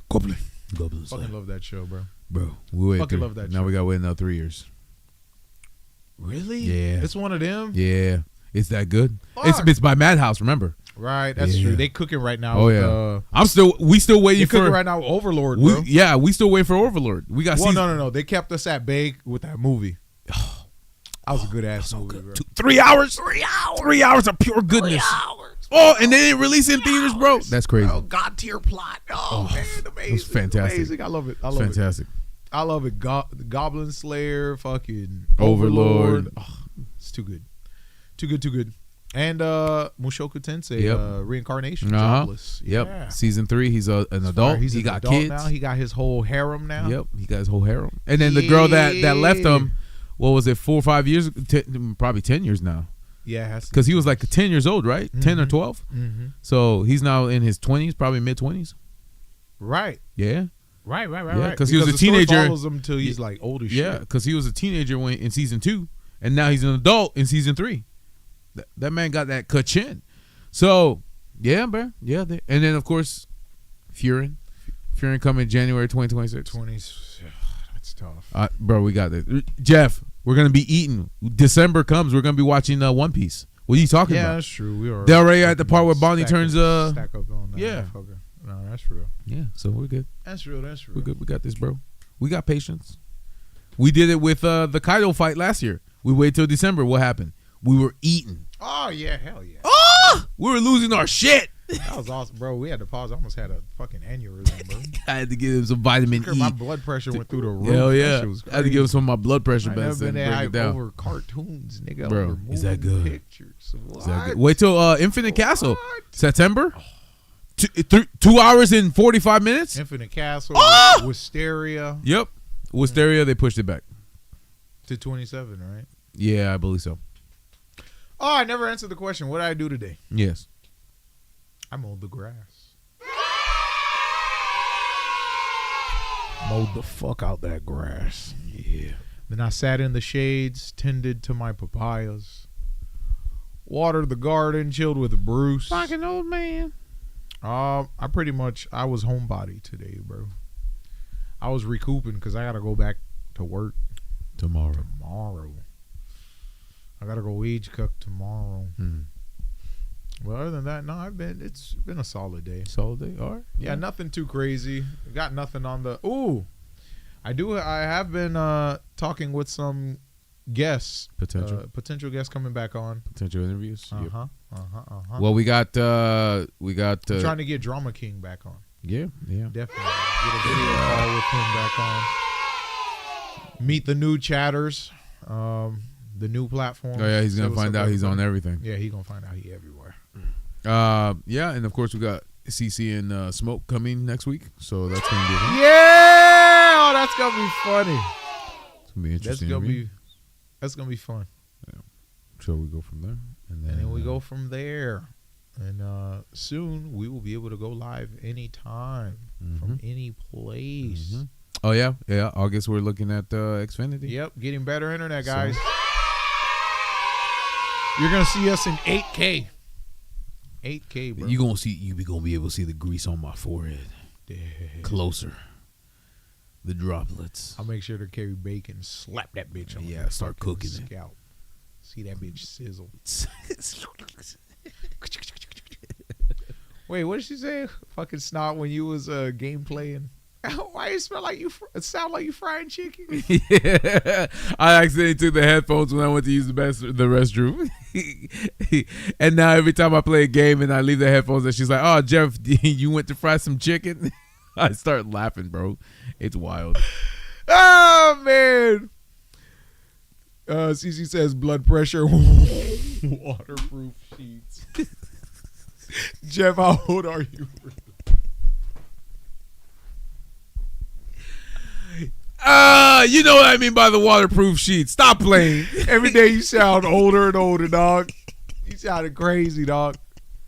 S4: Goblins.
S5: Goblins.
S4: Fucking love that show, bro.
S5: Bro, we wait.
S4: Fucking love that
S5: Now
S4: show.
S5: we got to wait another 3 years.
S4: Really?
S5: Yeah.
S4: It's one of them.
S5: Yeah, it's that good.
S4: Fuck.
S5: It's by Madhouse. Remember?
S4: Right. That's
S5: Yeah.
S4: true. They cooking right now.
S5: Oh
S4: with,
S5: yeah. We still waiting
S4: They cooking
S5: for
S4: right now with Overlord, bro.
S5: we still waiting for Overlord. We got
S4: Well,
S5: season,
S4: no. They kept us at bay with that movie. That was a good ass movie, bro.
S5: 3 hours. 3 hours of pure goodness. Oh, and they didn't release it in theaters, bro. That's crazy.
S4: Oh, God tier plot. Oh, man, amazing.
S5: It was fantastic.
S4: Amazing. I love it. I love
S5: Fantastic.
S4: it. I love it. Goblin Slayer, fucking
S5: Overlord.
S4: Oh, it's too good. Too good. And Mushoku Tensei,
S5: Yep.
S4: Reincarnation,
S5: Uh-huh.
S4: Jobless.
S5: Yep.
S4: Yeah.
S5: Season 3, he's an adult.
S4: He's
S5: he
S4: an
S5: got
S4: adult
S5: kids.
S4: now. He got his whole harem now.
S5: Yep. He got his whole harem. And then the girl that left him, what was it, 4 or 5 years? Probably 10 years now.
S4: Yeah.
S5: Because he was like 10 years old, right? 10 or 12.
S4: Mm-hmm.
S5: So he's now in his 20s, probably mid-20s.
S4: Right.
S5: Yeah.
S4: Right.
S5: Yeah, 'cause he was a
S4: the story
S5: teenager.
S4: follows him till he's like old as shit.
S5: Yeah, because he was a teenager in season 2, and now he's an adult in season 3. That man got that ka-chin. So, yeah, bro. Yeah. And then, of course, Furin coming January 2026.
S4: 20s. That's tough.
S5: Bro, we got this. Jeff, we're going to be eating. December comes, we're going to be watching One Piece. What are you talking
S4: Yeah,
S5: about?
S4: that's true. We are.
S5: They're already at the part where Bonnie
S4: stack
S5: turns,
S4: stack up on that.
S5: yeah.
S4: motherfucker. No, that's real.
S5: Yeah, so we're good.
S4: That's real.
S5: We're good. We got this, bro. We got patience. We did it with the Kaido fight last year. We waited till December. What happened? We were eating.
S4: Oh yeah, hell yeah.
S5: Oh! We were losing our shit.
S4: That was awesome, bro. We had to pause. I almost had a fucking aneurysm, bro.
S5: I had to give him some vitamin E.
S4: My blood pressure went through the roof.
S5: Hell
S4: That
S5: yeah.
S4: shit was
S5: I had to give him some of my blood pressure
S4: I never
S5: medicine
S4: been
S5: and
S4: that
S5: bring it
S4: hype
S5: down.
S4: over cartoons, nigga.
S5: Bro,
S4: over
S5: is that
S4: moving
S5: good?
S4: Pictures. What?
S5: Is that good? Wait till Infinite Castle.
S4: What?
S5: September? 2 hours and 45 minutes?
S4: Infinite Castle,
S5: Oh!
S4: Wisteria
S5: Yep. Wisteria, they pushed it back.
S4: to 27, right?
S5: Yeah, I believe so.
S4: Oh, I never answered the question. What did I do today?
S5: Yes.
S4: I mowed the grass. mowed the fuck out that grass.
S5: Yeah.
S4: Then I sat in the shades, tended to my papayas, watered the garden, chilled with Bruce.
S5: Fucking old man.
S4: I was homebody today, bro. I was recouping because I gotta go back to work
S5: Tomorrow.
S4: I gotta go age cook tomorrow.
S5: Mm.
S4: Well, other than that, no, it's been a solid day.
S5: Solid day, all right.
S4: Yeah, nothing too crazy. Got nothing on the. Ooh, I have been talking with some guests, potential guests coming back on.
S5: Potential interviews. Yep.
S4: Well,
S5: we got
S4: I'm trying to get Drama King back on.
S5: Yeah.
S4: Definitely get a video call with him back on. Meet the new chatters, the new platform.
S5: Oh yeah, he's gonna find out he's on everything.
S4: Yeah, he's gonna find out he everywhere.
S5: Yeah, and of course we got CC and Smoke coming next week, so that's gonna be fun.
S4: Yeah, oh, that's gonna be funny.
S5: It's gonna be interesting.
S4: That's gonna be fun.
S5: Yeah. So we go from there, and
S4: then we go from there, and soon we will be able to go live anytime from any place.
S5: Mm-hmm. Oh yeah. August we're looking at Xfinity.
S4: Yep, getting better internet, guys. You're gonna see us in 8K. 8K, bro.
S5: You gonna be able to see the grease on my forehead.
S4: Yeah.
S5: Closer. The droplets.
S4: I'll make sure to carry bacon, slap that bitch on.
S5: Yeah, start cooking
S4: it. Scalp. See that bitch sizzle. Wait, what did she say? Fucking snot when you was game playing. Why you smell like it sound like you frying chicken?
S5: Yeah, I accidentally took the headphones when I went to use the restroom. And now every time I play a game and I leave the headphones and she's like, "Oh, Jeff, you went to fry some chicken?" I start laughing, bro. It's wild.
S4: Oh man. CC says blood pressure waterproof sheets. Jeff, how old are you?
S5: You know what I mean by the waterproof sheet. Stop playing.
S4: Every day you sound older and older, dog. You sounded crazy, dog.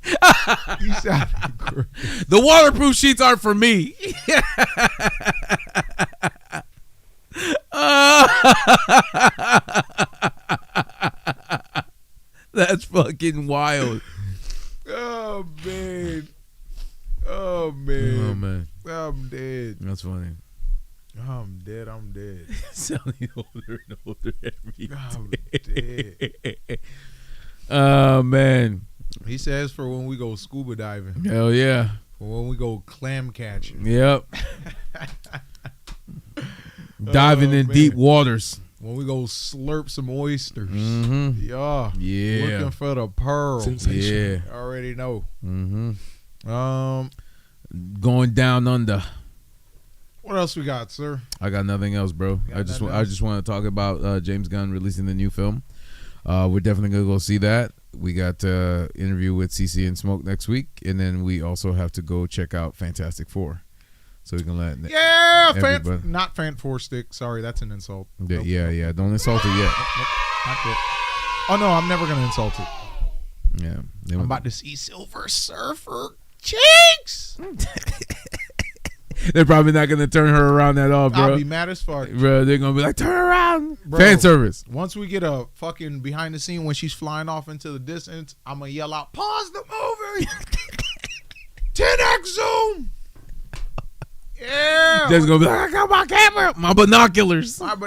S4: You sounded crazy.
S5: The waterproof sheets aren't for me. That's fucking wild.
S4: Oh man. Oh man. I'm dead.
S5: That's funny.
S4: I'm dead.
S5: Sounding older and older every day.
S4: I'm dead.
S5: Oh man.
S4: He says for when we go scuba diving.
S5: Hell yeah.
S4: For when we go clam catching.
S5: Yep. Diving in deep waters.
S4: When we go slurp some oysters.
S5: Mm-hmm.
S4: Yeah. Looking for the pearl.
S5: Yeah.
S4: I already know.
S5: Mm-hmm. Going down under.
S4: What else we got, sir?
S5: I got nothing else, bro. I just want to talk about James Gunn releasing the new film. We're definitely gonna go see that. We got interview with CC and Smoke next week, and then we also have to go check out Fantastic Four. So we can let
S4: not Fant Four Stick. Sorry, that's an insult.
S5: Yeah, nope. Yeah. Don't insult it yet.
S4: Nope. Not yet. Oh no, I'm never gonna insult it.
S5: Yeah,
S4: I'm about to see Silver Surfer cheeks.
S5: They're probably not gonna turn her around at all, bro.
S4: I'll be mad as fuck,
S5: bro. They're gonna be like, turn around,
S4: bro.
S5: Fan service.
S4: Once we get a fucking behind the scene when she's flying off into the distance, I'm gonna yell out, "Pause the movie! 10x zoom!" Yeah.
S5: Just gonna be like, I got my camera, my binoculars.
S4: What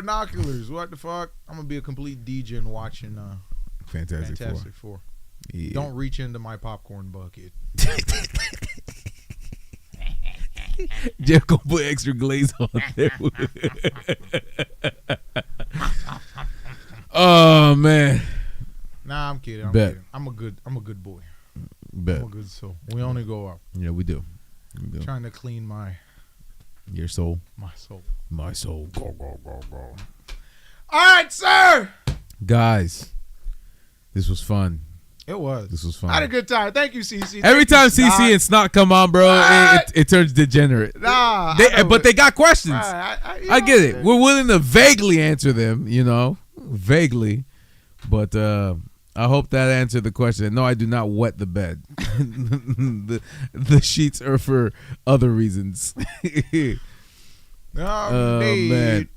S4: the fuck? I'm gonna be a complete degen watching Fantastic Four. Yeah. Don't reach into my popcorn bucket.
S5: Jeff gonna put extra glaze on there. Oh man.
S4: Nah, I'm kidding. I'm kidding. I'm a good boy.
S5: Bet.
S4: I'm a good soul. We only go up.
S5: Yeah, we do.
S4: Trying to clean
S5: your soul.
S4: My soul.
S5: My soul.
S4: Go. All right, sir.
S5: Guys, this was fun.
S4: It was.
S5: This was fun.
S4: I had a good time. Thank you, CC.
S5: Every time CC and Snot come on, bro, it turns degenerate.
S4: Nah.
S5: But they got questions. I get it. We're willing to vaguely answer them, vaguely. But I hope that answered the question. No, I do not wet the bed. The sheets are for other reasons.
S4: Man.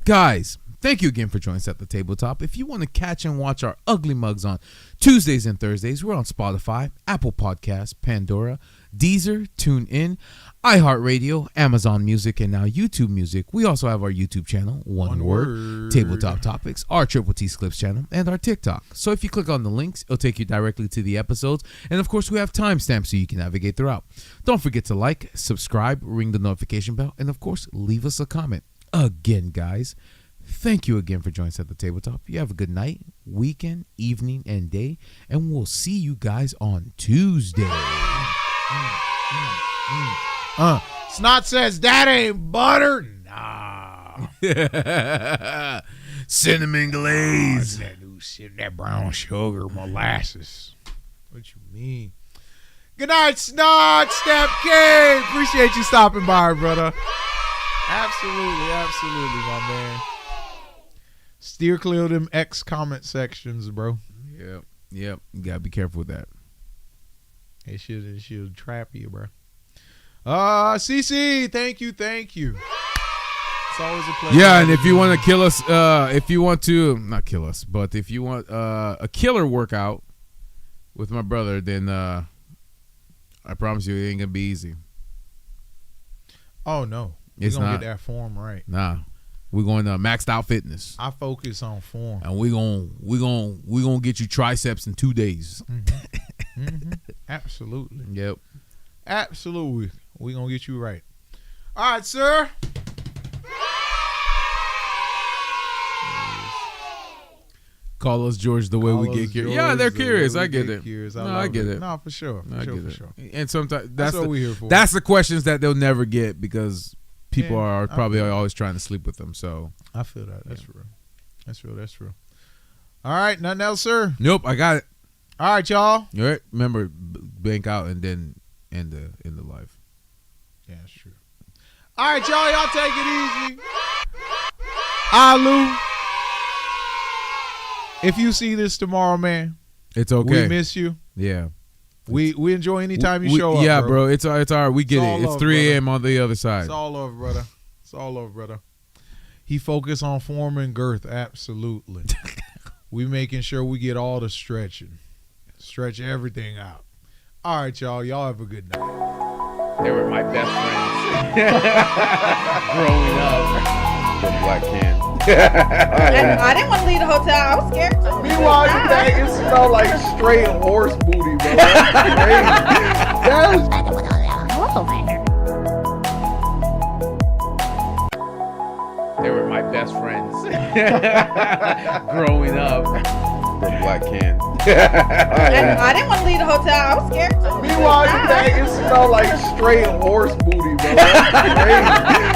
S5: Guys, thank you again for joining us at the tabletop. If you want to catch and watch our ugly mugs on Tuesdays and Thursdays, we're on Spotify, Apple Podcasts, Pandora, Deezer, TuneIn, iHeartRadio, Amazon Music, and now YouTube Music. We also have our YouTube channel, One Word, Tabletop Topics, our Triple T Clips channel, and our TikTok. So if you click on the links, it'll take you directly to the episodes. And of course, we have timestamps so you can navigate throughout. Don't forget to like, subscribe, ring the notification bell, and of course, leave us a comment. Again, guys, thank you again for joining us at the tabletop. You have a good night, weekend, evening, and day, and we'll see you guys on Tuesday.
S4: Snot says that ain't butter. Nah.
S5: Cinnamon glaze.
S4: That new shit, that brown sugar, molasses. What you mean? Good night, Snot, Step King. Appreciate you stopping by, brother. Absolutely, my man. Steer clear of them X comment sections, bro.
S5: Yep. You gotta be careful with that.
S4: It should trap you, bro. CC, thank you. It's always a pleasure.
S5: Yeah, and if you want to kill us, if you want to not kill us, but if you want a killer workout with my brother, then I promise you it ain't gonna be easy.
S4: Oh no, we're gonna get that form right.
S5: Nah, we're going to maxed out fitness.
S4: I focus on form,
S5: and we gonna get you triceps in 2 days.
S4: Absolutely.
S5: Yep.
S4: Absolutely. We're going to get you right. All right, sir.
S5: Call us George the way we get curious. Yeah, they're curious. I get it. I get it.
S4: No, for sure. For sure.
S5: And sometimes that's
S4: what we're here for.
S5: That's the questions that they'll never get because people are probably always trying to sleep with them. So
S4: I feel that. That's real. That's real. All right. Nothing else, sir?
S5: Nope. I got it.
S4: All right, y'all.
S5: All right. Remember, bank out and then end the life.
S4: Yeah, that's true. All right, y'all. Y'all take it easy. Alu. If you see this tomorrow, man,
S5: it's okay.
S4: We miss you.
S5: Yeah.
S4: We enjoy any time you show up.
S5: Yeah, bro. It's all right. We get it. It's 3 a.m. on the other side.
S4: It's all over, brother. He focused on form and girth. Absolutely. We making sure we get all the stretching. Stretch everything out. All right, y'all. Y'all have a good night.
S3: They were my best friends growing up.
S2: From Black Can.
S1: I didn't want to leave the hotel. I was scared too.
S2: Meanwhile, it smelled like straight horse booty, bro. That's crazy.
S3: They were my best friends growing up.
S2: From Black Can.
S1: I didn't want to leave the hotel. I was scared too.
S2: Meanwhile, it smelled like straight horse booty, bro. That's crazy.